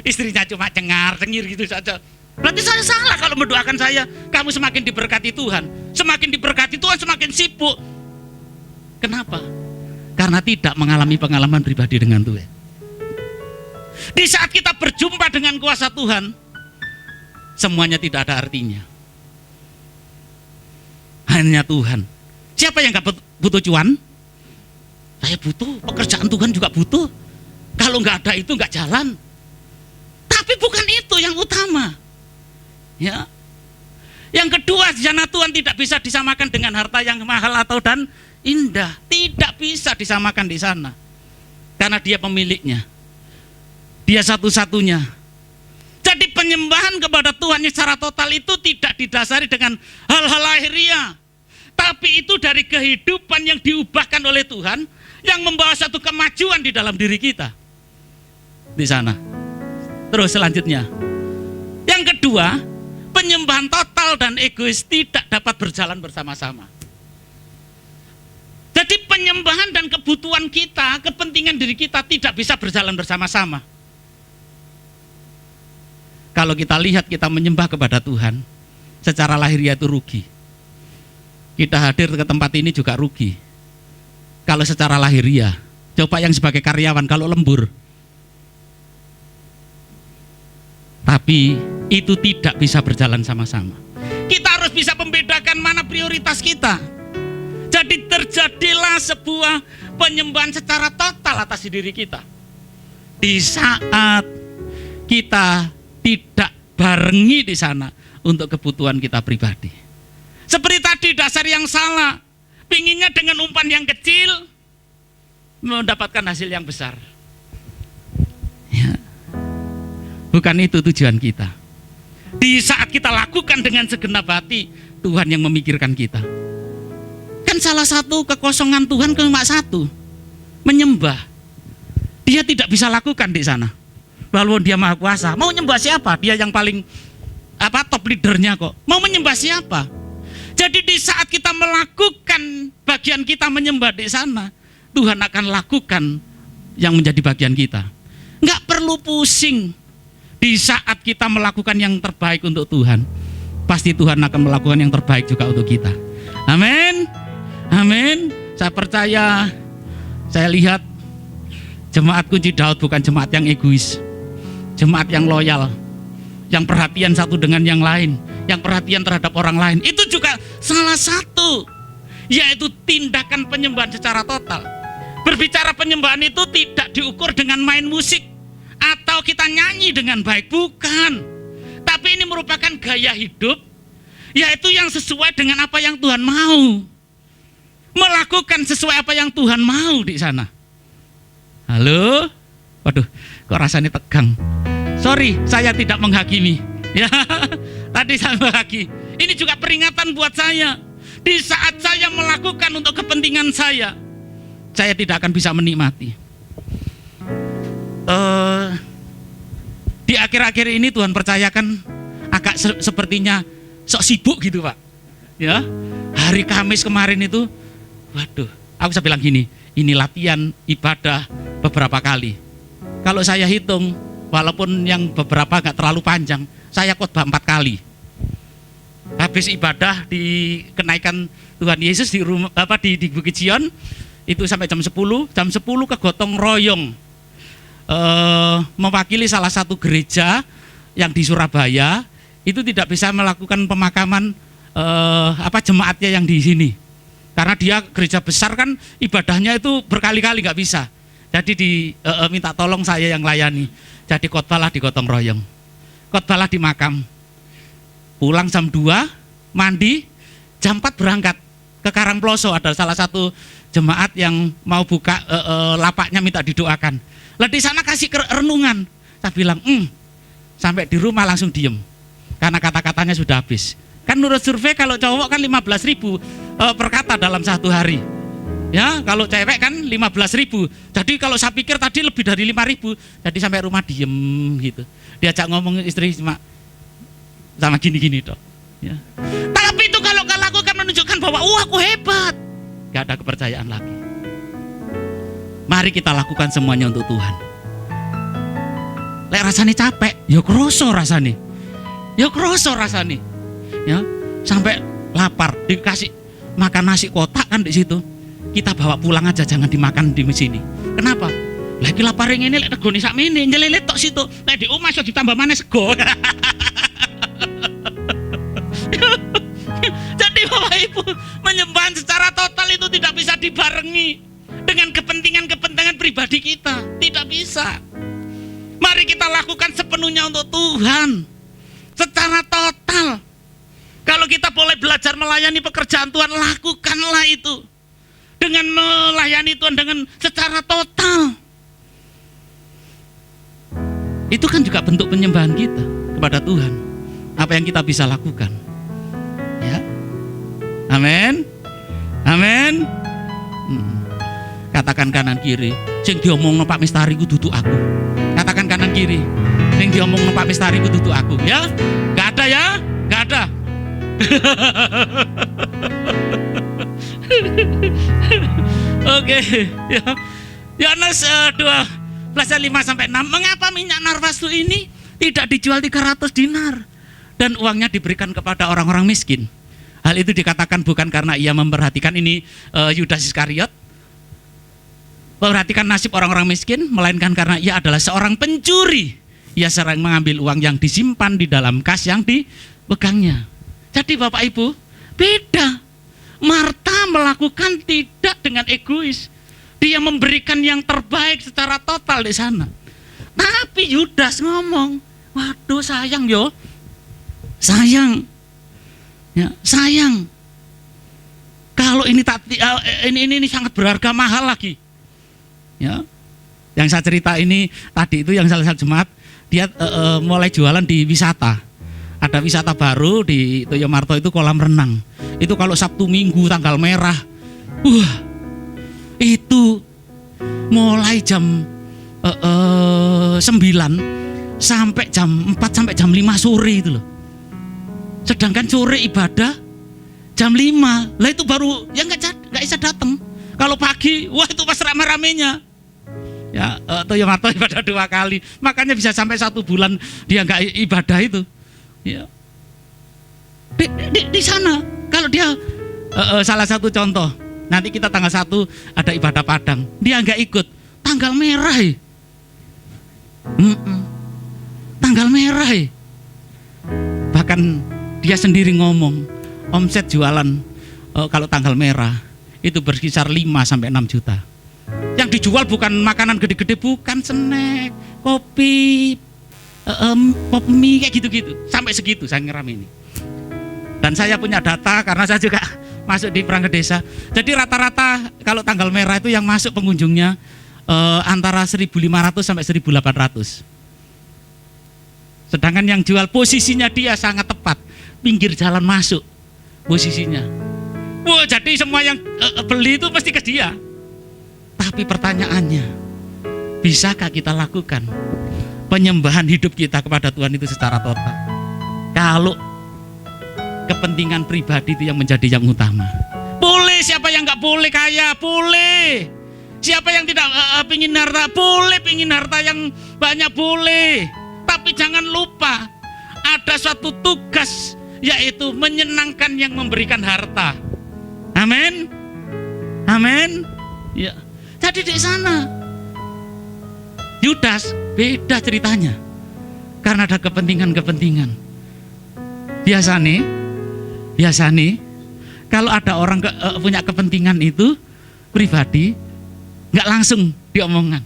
Istrinya cuma cengar-cengir gitu saja. Berarti saya salah kalau mendoakan saya, kamu semakin diberkati Tuhan. Semakin diberkati Tuhan, semakin sibuk. Kenapa? Karena tidak mengalami pengalaman pribadi dengan Tuhan. Di saat kita berjumpa dengan kuasa Tuhan, semuanya tidak ada artinya. Hanya Tuhan. Siapa yang gak butuh cuan? Saya butuh, pekerjaan Tuhan juga butuh. Kalau nggak ada itu nggak jalan. Tapi bukan itu yang utama. Ya. Yang kedua, jana Tuhan tidak bisa disamakan dengan harta yang mahal atau dan indah. Tidak bisa disamakan di sana. Karena dia pemiliknya. Dia satu-satunya. Jadi penyembahan kepada Tuhan secara total itu tidak didasari dengan hal-hal lahiriah. Tapi itu dari kehidupan yang diubahkan oleh Tuhan, yang membawa satu kemajuan di dalam diri kita. Di sana. Terus selanjutnya, yang kedua, penyembahan total dan egois tidak dapat berjalan bersama-sama. Jadi penyembahan dan kebutuhan kita, kepentingan diri kita tidak bisa berjalan bersama-sama. Kalau kita lihat kita menyembah kepada Tuhan, secara lahiriah itu rugi. Kita hadir ke tempat ini juga rugi. Kalau secara lahiriah, coba yang sebagai karyawan kalau lembur. Tapi itu tidak bisa berjalan sama-sama. Kita harus bisa membedakan mana prioritas kita. Jadi terjadilah sebuah penyembahan secara total atas diri kita. Di saat kita tidak barengi di sana untuk kebutuhan kita pribadi. Seperti tadi dasar yang salah, pinginnya dengan umpan yang kecil mendapatkan hasil yang besar. Ya. Bukan itu tujuan kita. Di saat kita lakukan dengan segenap hati, Tuhan yang memikirkan kita. Kan salah satu kekosongan Tuhan cuma satu, menyembah. Dia tidak bisa lakukan di sana. Walaupun dia maha kuasa, mau nyembah siapa? Dia yang paling top leadernya kok. Mau menyembah siapa? Jadi di saat kita melakukan bagian kita menyembah di sana, Tuhan akan lakukan yang menjadi bagian kita. Nggak perlu pusing. Di saat kita melakukan yang terbaik untuk Tuhan, pasti Tuhan akan melakukan yang terbaik juga untuk kita. Amin. Amin. Saya percaya, saya lihat jemaat Kunci Daud bukan jemaat yang egois. Jemaat yang loyal, yang perhatian satu dengan yang lain, yang perhatian terhadap orang lain. Itu juga salah satu, yaitu tindakan penyembahan secara total. Berbicara penyembahan itu tidak diukur dengan main musik atau kita nyanyi dengan baik, bukan. Tapi ini merupakan gaya hidup, yaitu yang sesuai dengan apa yang Tuhan mau. Melakukan sesuai apa yang Tuhan mau di sana. Halo? Waduh, kok rasanya tegang. Sorry, saya tidak menghakimi. Ya, tadi saya menghakimi. Ini juga peringatan buat saya. Di saat saya melakukan untuk kepentingan saya tidak akan bisa menikmati. Di akhir-akhir ini Tuhan percayakan agak sepertinya sok sibuk gitu Pak. Ya, hari Kamis kemarin itu, waduh, aku bisa bilang gini, ini latihan ibadah beberapa kali. Kalau saya hitung, walaupun yang beberapa gak terlalu panjang, saya khotbah 4 kali. Habis ibadah di kenaikan Tuhan Yesus di rumah di Bukit Zion itu sampai jam 10 ke gotong royong. Mewakili salah satu gereja yang di Surabaya itu tidak bisa melakukan pemakaman jemaatnya yang di sini. Karena dia gereja besar kan ibadahnya itu berkali-kali nggak bisa. Jadi minta tolong saya yang layani. Jadi khotbahlah di gotong royong. Khotbahlah di makam. Pulang jam 2, mandi, jam 4 berangkat ke Karangploso. Ada salah satu jemaat yang mau buka lapaknya minta didoakan. Lah di sana kasih renungan. Saya bilang, sampai di rumah langsung diem. Karena kata-katanya sudah habis. Kan menurut survei kalau cowok kan 15.000 per kata dalam satu hari. Ya, kalau cewek kan 15.000. Jadi kalau saya pikir tadi lebih dari 5.000. Jadi sampai rumah diem gitu. Diajak ngomong istri sama gini-gini dok. Ya. Tapi itu kalau lakukan menunjukkan bahwa aku hebat. Gak ada kepercayaan lagi. Mari kita lakukan semuanya untuk Tuhan. Lek rasanya capek, ya kroso rasanya. Ya, sampai lapar dikasih makan nasi kotak kan di situ. Kita bawa pulang aja, jangan dimakan di sini. Kenapa? Lagi lapar ini lek regone sakmene nyelelet tok situ. Lek di omah iso ditambah maneh sego. Jadi Bapak Ibu, menyembah secara total itu tidak bisa dibarengi dengan kepentingan pribadi kita. Tidak bisa. Mari kita lakukan sepenuhnya untuk Tuhan. Secara total. Kalau kita boleh belajar melayani pekerjaan Tuhan, lakukanlah itu. Dengan melayani Tuhan dengan secara total. Itu kan juga bentuk penyembahan kita kepada Tuhan. Apa yang kita bisa lakukan. Ya. Amin. Amin. Katakan kanan kiri, sing diomongno Pak Mistari ku dudu aku. Katakan kanan kiri, sing diomongno Pak Mistari ku dudu aku, ya. Enggak ada ya? Enggak ada. Oke, ya. Yohanes 2 ayat 5-6. Mengapa minyak narwastu ini tidak dijual 300 dinar dan uangnya diberikan kepada orang-orang miskin? Hal itu dikatakan bukan karena ia memperhatikan ini Yudas Iskariot, memperhatikan nasib orang-orang miskin, melainkan karena ia adalah seorang pencuri. Ia sering mengambil uang yang disimpan di dalam kas yang dipegangnya. Jadi Bapak Ibu, beda. Marta melakukan tidak dengan egois. Dia memberikan yang terbaik secara total di sana. Tapi Yudas ngomong, waduh sayang yo. Sayang. Ya, sayang. Kalau ini ini sangat berharga mahal lagi. Ya. Yang saya cerita ini tadi itu yang salah satu jemaat dia mulai jualan di wisata. Ada wisata baru di Toyomarto itu kolam renang. Itu kalau Sabtu Minggu tanggal merah. Itu mulai jam 9 sampai jam 4 sampai jam 5 sore itu loh. Sedangkan sore ibadah jam 5. Lah itu baru yang enggak bisa datang. Kalau pagi, wah itu pas rame-ramenya. Ya, Toyomarto ibadah 2 kali. Makanya bisa sampai 1 bulan dia enggak ibadah itu. Ya. Di sana kalau dia salah satu contoh, nanti kita tanggal 1 ada ibadah Padang. Dia enggak ikut. Tanggal merah. Tanggal merah. Bahkan dia sendiri ngomong, omset jualan kalau tanggal merah itu berkisar 5 sampai 6 juta. Yang dijual bukan makanan gede-gede, bukan snack, kopi, pop mie kayak gitu-gitu. Sampai segitu saya ngeram ini. Dan saya punya data karena saya juga masuk di perangkat desa. Jadi rata-rata kalau tanggal merah itu yang masuk pengunjungnya antara 1.500 sampai 1.800. Sedangkan yang jual posisinya dia sangat tepat, pinggir jalan masuk posisinya. Wah, jadi semua yang beli itu pasti ke dia. Tapi pertanyaannya, bisakah kita lakukan penyembahan hidup kita kepada Tuhan itu secara total? Kalau kepentingan pribadi itu yang menjadi yang utama. Boleh, siapa yang nggak boleh kaya? Boleh. Siapa yang tidak pingin harta? Boleh, pingin harta yang banyak boleh. Tapi jangan lupa, ada suatu tugas, yaitu menyenangkan yang memberikan harta. Amin. Amin. Ya. Jadi di sana Yudas beda ceritanya. Karena ada kepentingan-kepentingan. Biasa nih kalau ada orang punya kepentingan itu pribadi, nggak langsung diomongkan.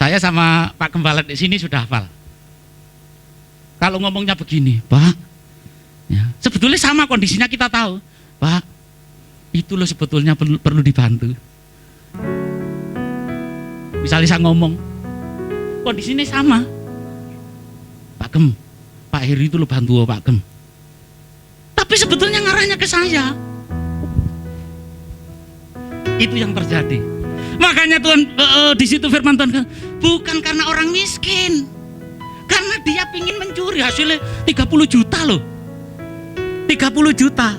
Saya sama Pak Gembala di sini sudah hafal. Kalau ngomongnya begini, Pak, ya, sebetulnya sama kondisinya kita tahu, Pak, itu loh sebetulnya perlu dibantu. Misalnya saya ngomong, kondisinya sama, Pak Gem, Pak Heri itu lo bantu Pak Gem. Tapi sebetulnya ngarahnya ke saya. Itu yang terjadi. Makanya Tuhan di situ firman Tuhan, bukan karena orang miskin, karena dia pingin mencuri, hasilnya 30 juta loh. 30 juta.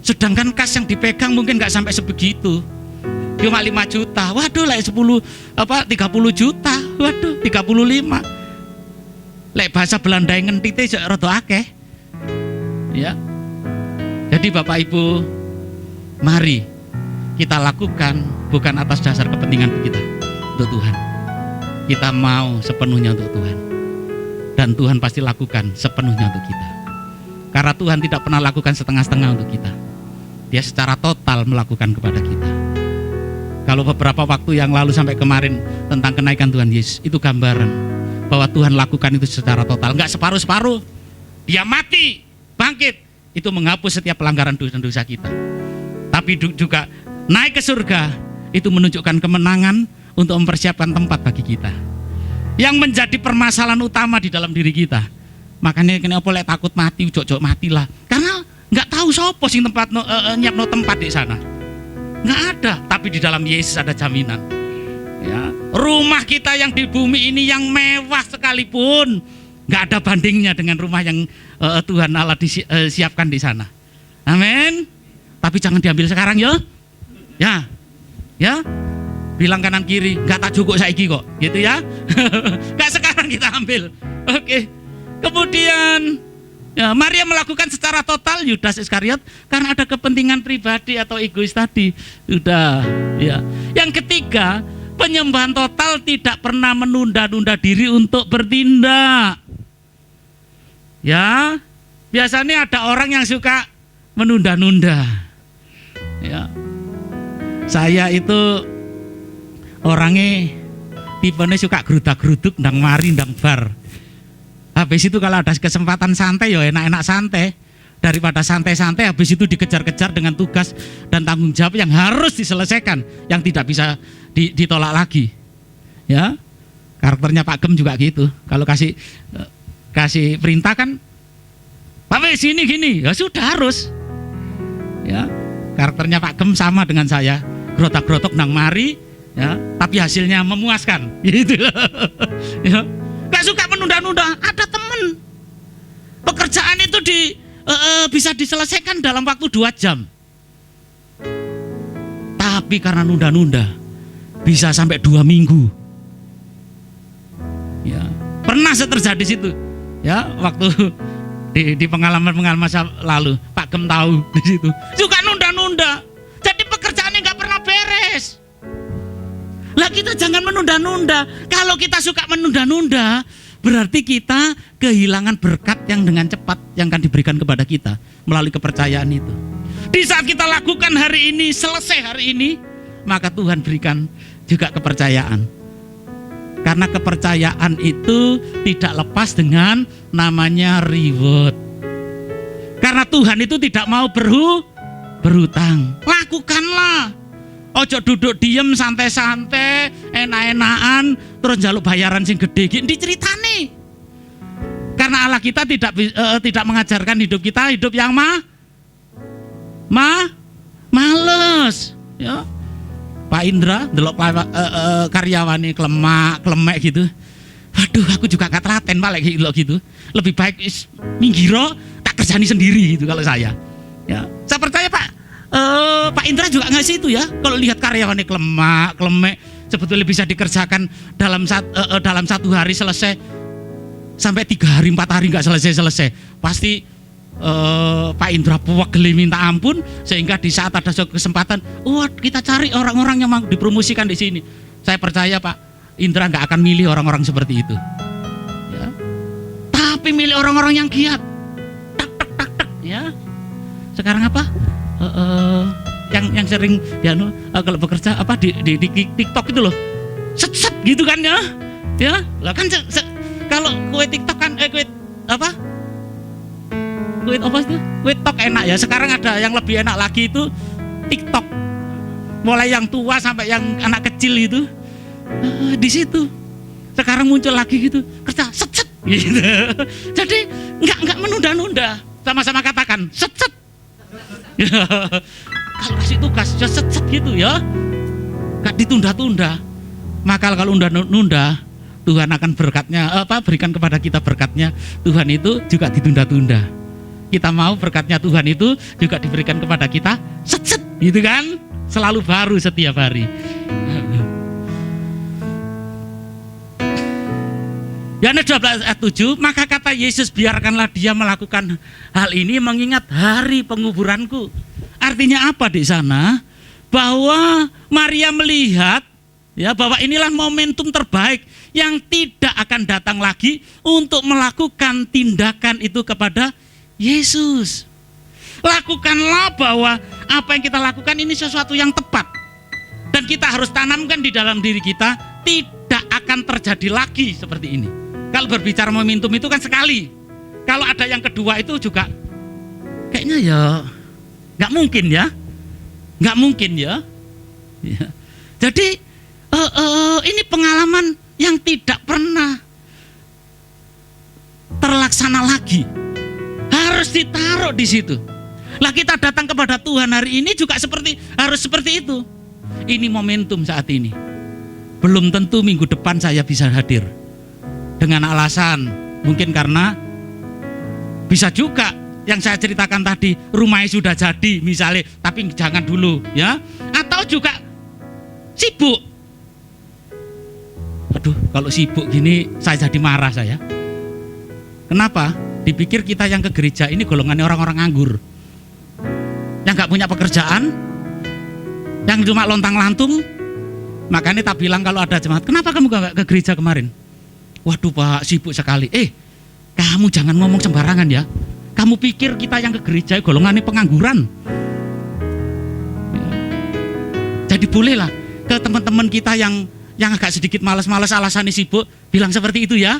Sedangkan kas yang dipegang mungkin nggak sampai sebegitu. Cuma 5 juta. Waduh, lah 30 juta. Waduh, 35. Lek bahasa Belanda yang ngentite jek rada akeh. Ya. Jadi Bapak Ibu, mari kita lakukan bukan atas dasar kepentingan kita untuk Tuhan. Kita mau sepenuhnya untuk Tuhan. Dan Tuhan pasti lakukan sepenuhnya untuk kita. Karena Tuhan tidak pernah lakukan setengah-setengah untuk kita. Dia secara total melakukan kepada kita. Kalau beberapa waktu yang lalu sampai kemarin tentang kenaikan Tuhan Yesus, itu gambaran bahwa Tuhan lakukan itu secara total, enggak separuh-separuh. Dia mati, bangkit, itu menghapus setiap pelanggaran dosa kita. Tapi juga naik ke surga, itu menunjukkan kemenangan untuk mempersiapkan tempat bagi kita. Yang menjadi permasalahan utama di dalam diri kita. Makanya kena boleh takut mati, jok-jok matilah. Karena nggak tahu sopo sing tempat nyiapno tempat di sana. Nggak ada, tapi di dalam Yesus ada jaminan. Ya, rumah kita yang di bumi ini yang mewah sekalipun nggak ada bandingnya dengan rumah yang Tuhan Allah siapkan di sana. Amin. Tapi jangan diambil sekarang ya. Ya. Bilang kanan kiri, nggak tak cukup saiki kok, gitu ya. Nggak sekarang kita ambil. Oke. Kemudian ya, Maria melakukan secara total, Yudas Iskariot karena ada kepentingan pribadi atau egois tadi. Sudah, ya. Yang ketiga, penyembahan total tidak pernah menunda-nunda diri untuk bertindak. Ya, biasanya ada orang yang suka menunda-nunda. Ya. Saya itu orangnya tipenya suka gerudak-geruduk ndang mari ndang bar. habis itu kalau ada kesempatan santai ya enak-enak santai. Daripada santai-santai habis itu dikejar-kejar dengan tugas dan tanggung jawab yang harus diselesaikan, yang tidak bisa ditolak lagi. Ya. Karakternya Pak Gem juga gitu. Kalau kasih perintah kan, Pak Wes gini, ya sudah harus. Ya. Karakternya Pak Gem sama dengan saya. Grotak-grotok nang mari, ya, tapi hasilnya memuaskan. Gitu. Ya. Gak suka menunda-nunda. Ada temen pekerjaan itu bisa diselesaikan dalam waktu 2 jam. Tapi karena nunda-nunda bisa sampai 2 minggu. Ya, pernah terjadi situ. Ya, waktu di pengalaman masa lalu, Pak Gem tahu di situ. Suka nunda-nunda. Jadi pekerjaannya nggak pernah beres. Lah kita jangan menunda-nunda. Kalau kita suka menunda-nunda, berarti kita kehilangan berkat yang dengan cepat yang akan diberikan kepada kita melalui kepercayaan itu. Di saat kita lakukan hari ini, selesai hari ini, maka Tuhan berikan juga kepercayaan. Karena kepercayaan itu tidak lepas dengan namanya reward. Karena Tuhan itu tidak mau berhutang. Lakukanlah. Ojo duduk diem santai-santai, enak-enakan, terus njaluk bayaran sing gede gini diceritani. Karena Allah kita tidak mengajarkan hidup kita hidup yang males. Ya. Pak Indra delok karyawani klemek gitu. Waduh, aku juga gak telaten Pak lagi gitu. Lebih baik minggiro tak kerjani sendiri gitu kalau saya. Ya, saya percaya Pak Indra juga ngasih itu ya. Kalau lihat karyawannya klemek, sebetulnya bisa dikerjakan dalam 1 hari selesai, sampai 3 hari 4 hari nggak selesai. Pasti Pak Indra puwegeli minta ampun, sehingga di saat ada kesempatan, kita cari orang-orang yang mau dipromosikan di sini. Saya percaya Pak Indra nggak akan milih orang-orang seperti itu. Ya. Tapi milih orang-orang yang giat. Tak. Ya. Sekarang apa? Yang sering kalau bekerja di TikTok itu loh, set gitu kan ya, lah kan kalau kue TikTok kan kue tok enak ya. Sekarang ada yang lebih enak lagi itu TikTok, mulai yang tua sampai yang anak kecil itu di situ. Sekarang muncul lagi gitu, kerja set gitu. Jadi nggak menunda-nunda, sama-sama katakan set. Ya, kalau kasih tugas ya set gitu ya, gak ditunda-tunda. Maka kalau nunda-nunda, Tuhan akan berikan kepada kita berkatnya. Tuhan itu juga ditunda-tunda. Kita mau berkatnya Tuhan itu juga diberikan kepada kita set gitu kan, selalu baru setiap hari. Yohanes 12 ayat 7, maka kata Yesus, biarkanlah dia melakukan hal ini mengingat hari penguburanku. Artinya apa di sana? Bahwa Maria melihat ya bahwa inilah momentum terbaik yang tidak akan datang lagi untuk melakukan tindakan itu kepada Yesus. Lakukanlah bahwa apa yang kita lakukan ini sesuatu yang tepat. Dan kita harus tanamkan di dalam diri kita, tidak akan terjadi lagi seperti ini. Kalau berbicara momentum itu kan sekali. Kalau ada yang kedua itu juga kayaknya ya nggak mungkin ya. Jadi ini pengalaman yang tidak pernah terlaksana lagi. Harus ditaruh di situ. Lah kita datang kepada Tuhan hari ini juga harus seperti itu. Ini momentum saat ini. Belum tentu minggu depan saya bisa hadir. Dengan alasan mungkin karena bisa juga yang saya ceritakan tadi, rumahnya sudah jadi misalnya, tapi jangan dulu ya. Atau juga sibuk. Aduh, kalau sibuk gini saya jadi marah saya. Kenapa? Dipikir kita yang ke gereja ini golongannya orang-orang nganggur, yang gak punya pekerjaan, yang cuma lontang-lantung. Makanya tak bilang kalau ada jemaat, kenapa kamu gak ke gereja kemarin? Waduh Pak, sibuk sekali. Kamu jangan ngomong sembarangan ya. Kamu pikir kita yang ke gereja golongannya pengangguran? Ya. Jadi bolehlah ke teman-teman kita yang agak sedikit malas-malas alasannya sibuk, bilang seperti itu ya.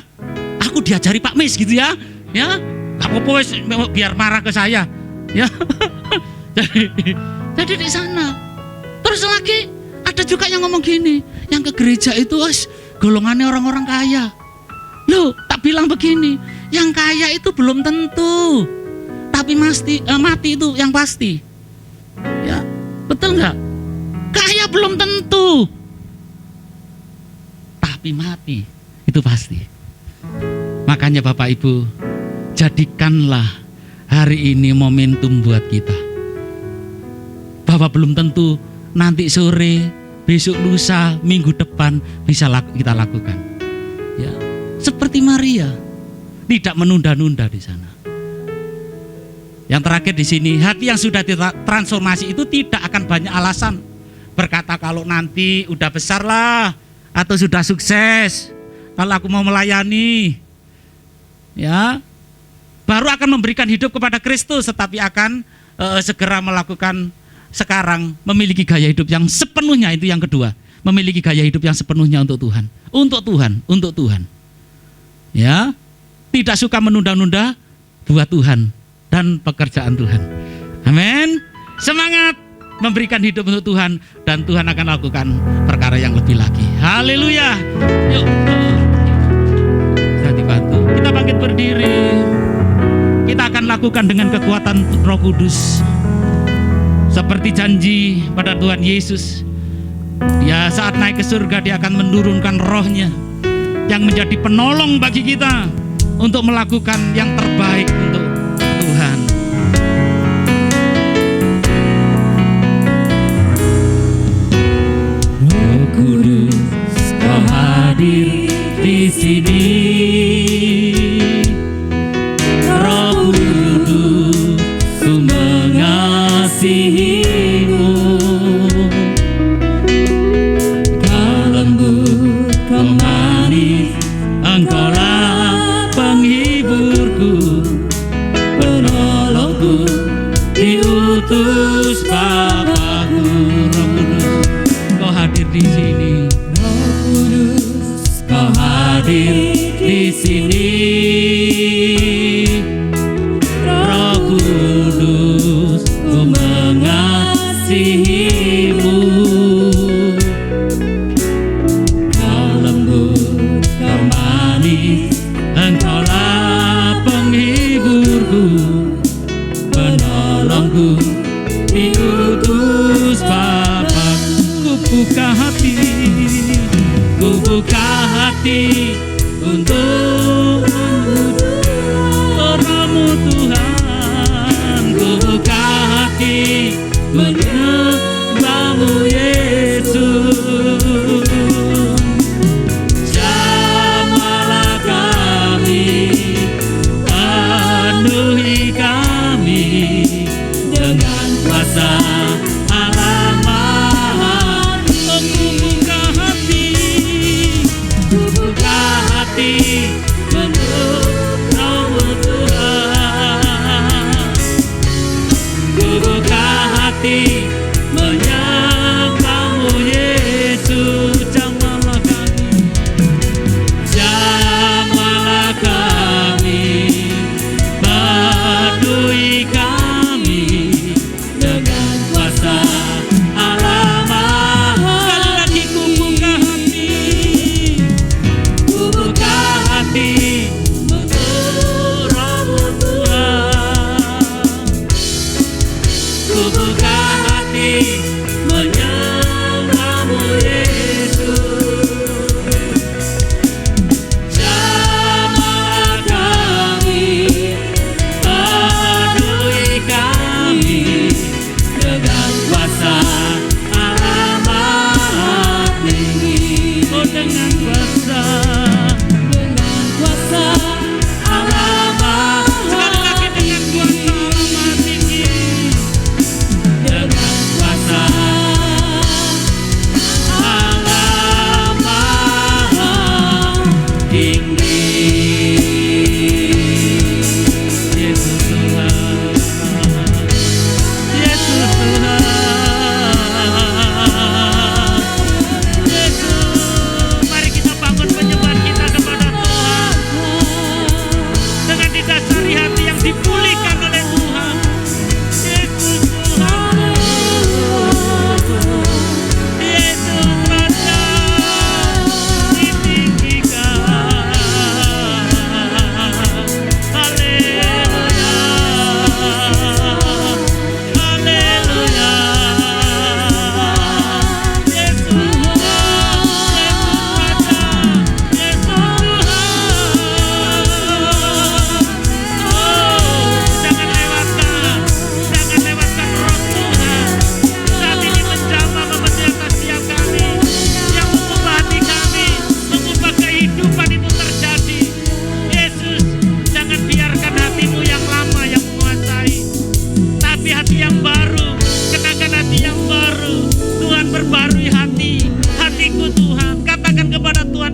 aku diajari Pak Mis gitu ya. Ya, gak apa-apa wis, biar marah ke saya. Ya. jadi di sana. Terus lagi ada juga yang ngomong gini, yang ke gereja itu golongannya orang-orang kaya. Loh, tak bilang begini, yang kaya itu belum tentu, tapi mati itu yang pasti. Ya, betul nggak? Kaya belum tentu, tapi mati itu pasti. Makanya Bapak Ibu, jadikanlah hari ini momentum buat kita. Bahwa belum tentu nanti sore, besok lusa, minggu depan bisa kita lakukan. Ya, seperti Maria, tidak menunda-nunda di sana. Yang terakhir di sini, hati yang sudah transformasi itu tidak akan banyak alasan berkata kalau nanti udah besar lah atau sudah sukses, kalau aku mau melayani, ya, baru akan memberikan hidup kepada Kristus, tetapi akan segera melakukan sekarang memiliki gaya hidup yang sepenuhnya. Itu yang kedua, memiliki gaya hidup yang sepenuhnya untuk Tuhan, untuk Tuhan, untuk Tuhan. Ya, tidak suka menunda-nunda buat Tuhan dan pekerjaan Tuhan. Amin. Semangat memberikan hidup untuk Tuhan, dan Tuhan akan lakukan perkara yang lebih lagi. Haleluya. Yuk, saya dibantu. Kita bangkit berdiri. Kita akan lakukan dengan kekuatan Roh Kudus. Seperti janji pada Tuhan Yesus, ya, saat naik ke surga dia akan menurunkan rohnya yang menjadi penolong bagi kita untuk melakukan yang terbaik untuk Tuhan. Roh Kudus, Kau hadir di sini. Roh Kudus, Ku mengasihimu. Kau lembut, Kau manis, Engkaulah penghiburku, penolongku, diutus Bapakku. Roh Kudus, Kau hadir di sini. Roh Kudus, Kau hadir di sini. Roh Kudus, Ku mengasihimu. Kau lembut, Kau manis, Engkaulah penghiburku, penolongku, diutus Bapakku. Ku buka hati, ku buka hati untuk orang-Mu Tuhan. Ku buka hati menyembah-Mu Yesus. Jamahlah kami, penuhi kami dengan kuasa Allah. Ku buka hati, ku buka hati untuk Roh-Mu Tuhan. Ku buka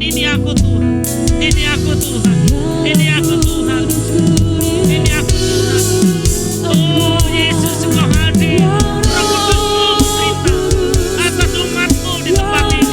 Tuhan, ini aku Tuhan, ini aku Tuhan, ini aku Tuhan, ini aku Tuhan. Oh Yesus, Engkau hadir, Roh Kudus-Mu bercerita atas umat-Mu di tempat ini.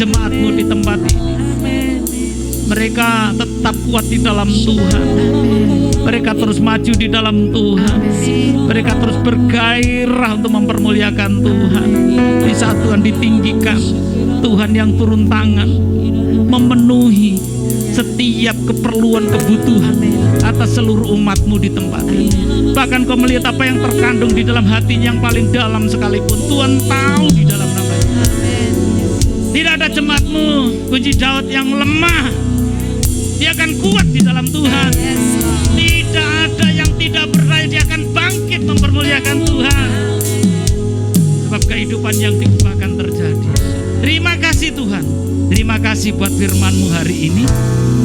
Jemaat-Mu di tempat ini, mereka tetap kuat di dalam Tuhan. Mereka terus maju di dalam Tuhan. Mereka terus bergairah untuk mempermuliakan Tuhan. Di saat Tuhan ditinggikan, Tuhan yang turun tangan memenuhi setiap keperluan kebutuhan atas seluruh umat-Mu di tempat ini. Bahkan Kau melihat apa yang terkandung di dalam hatinya yang paling dalam sekalipun, Tuhan tahu di dalam nama-Nya. Tidak ada jemaat-Mu, Kunci Daud, yang lemah. Dia akan kuat di dalam Tuhan. Tidak ada yang tidak berdaya, dia akan bangkit mempermuliakan Tuhan. Sebab kehidupan yang diubahkan terjadi. Terima kasih Tuhan. Terima kasih buat firman-Mu hari ini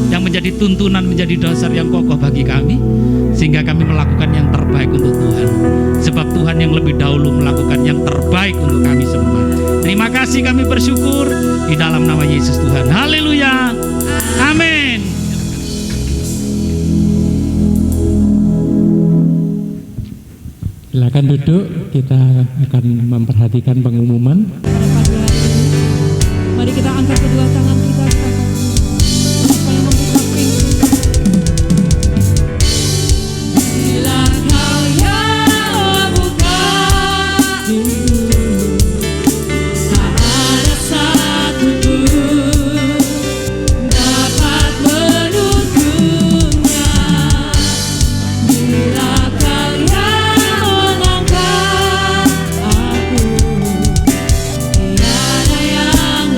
yang menjadi tuntunan, menjadi dasar yang kokoh bagi kami, sehingga kami melakukan yang terbaik untuk Tuhan. Sebab Tuhan yang lebih dahulu melakukan yang terbaik untuk kami semua. Terima kasih, kami bersyukur di dalam nama Yesus Tuhan. Haleluya. Amin. Silakan duduk, kita akan memperhatikan pengumuman. Mari kita angkat kedua tangan kita, supaya membuka pintu. Bila Kau yang buka pintu, tak ada satu pun dapat menutupnya. Bila Kau yang mengangkat aku, tiada yang dapat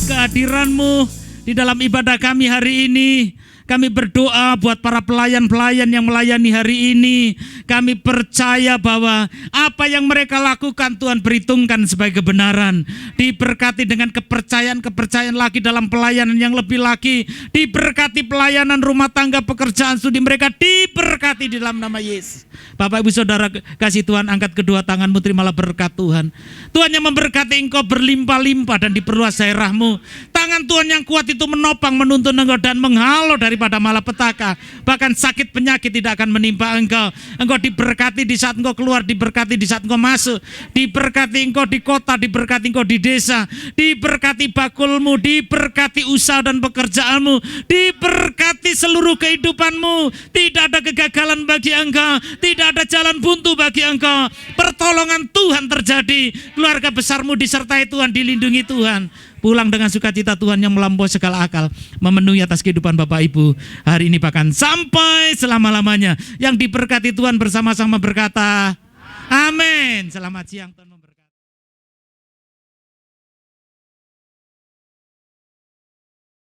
kehadiran-Mu di dalam ibadah kami hari ini. Kami berdoa buat para pelayan-pelayan yang melayani hari ini. Kami percaya bahwa apa yang mereka lakukan Tuhan perhitungkan sebagai kebenaran. Diberkati dengan kepercayaan lagi dalam pelayanan yang lebih lagi. Diberkati pelayanan rumah tangga, pekerjaan studi mereka, diberkati di dalam nama Yesus. Bapak Ibu Saudara kasih Tuhan, angkat kedua tanganmu, terimalah berkat Tuhan. Tuhan yang memberkati engkau berlimpah-limpah dan diperluas daerahmu. Tangan Tuhan yang kuat itu menopang, menuntun engkau dan menghalau dari daripada malapetaka. Bahkan sakit penyakit tidak akan menimpa engkau. Engkau diberkati di saat engkau keluar, diberkati di saat engkau masuk, diberkati engkau di kota, diberkati engkau di desa, diberkati bakulmu, diberkati usaha dan pekerjaanmu, diberkati seluruh kehidupanmu. Tidak ada kegagalan bagi engkau, tidak ada jalan buntu bagi engkau. Pertolongan Tuhan terjadi, keluarga besarmu disertai Tuhan, dilindungi Tuhan. Pulang dengan sukacita Tuhan yang melampaui segala akal, memenuhi atas kehidupan Bapak Ibu hari ini bahkan sampai selama-lamanya. Yang diberkati Tuhan bersama-sama berkata amin. Selamat siang.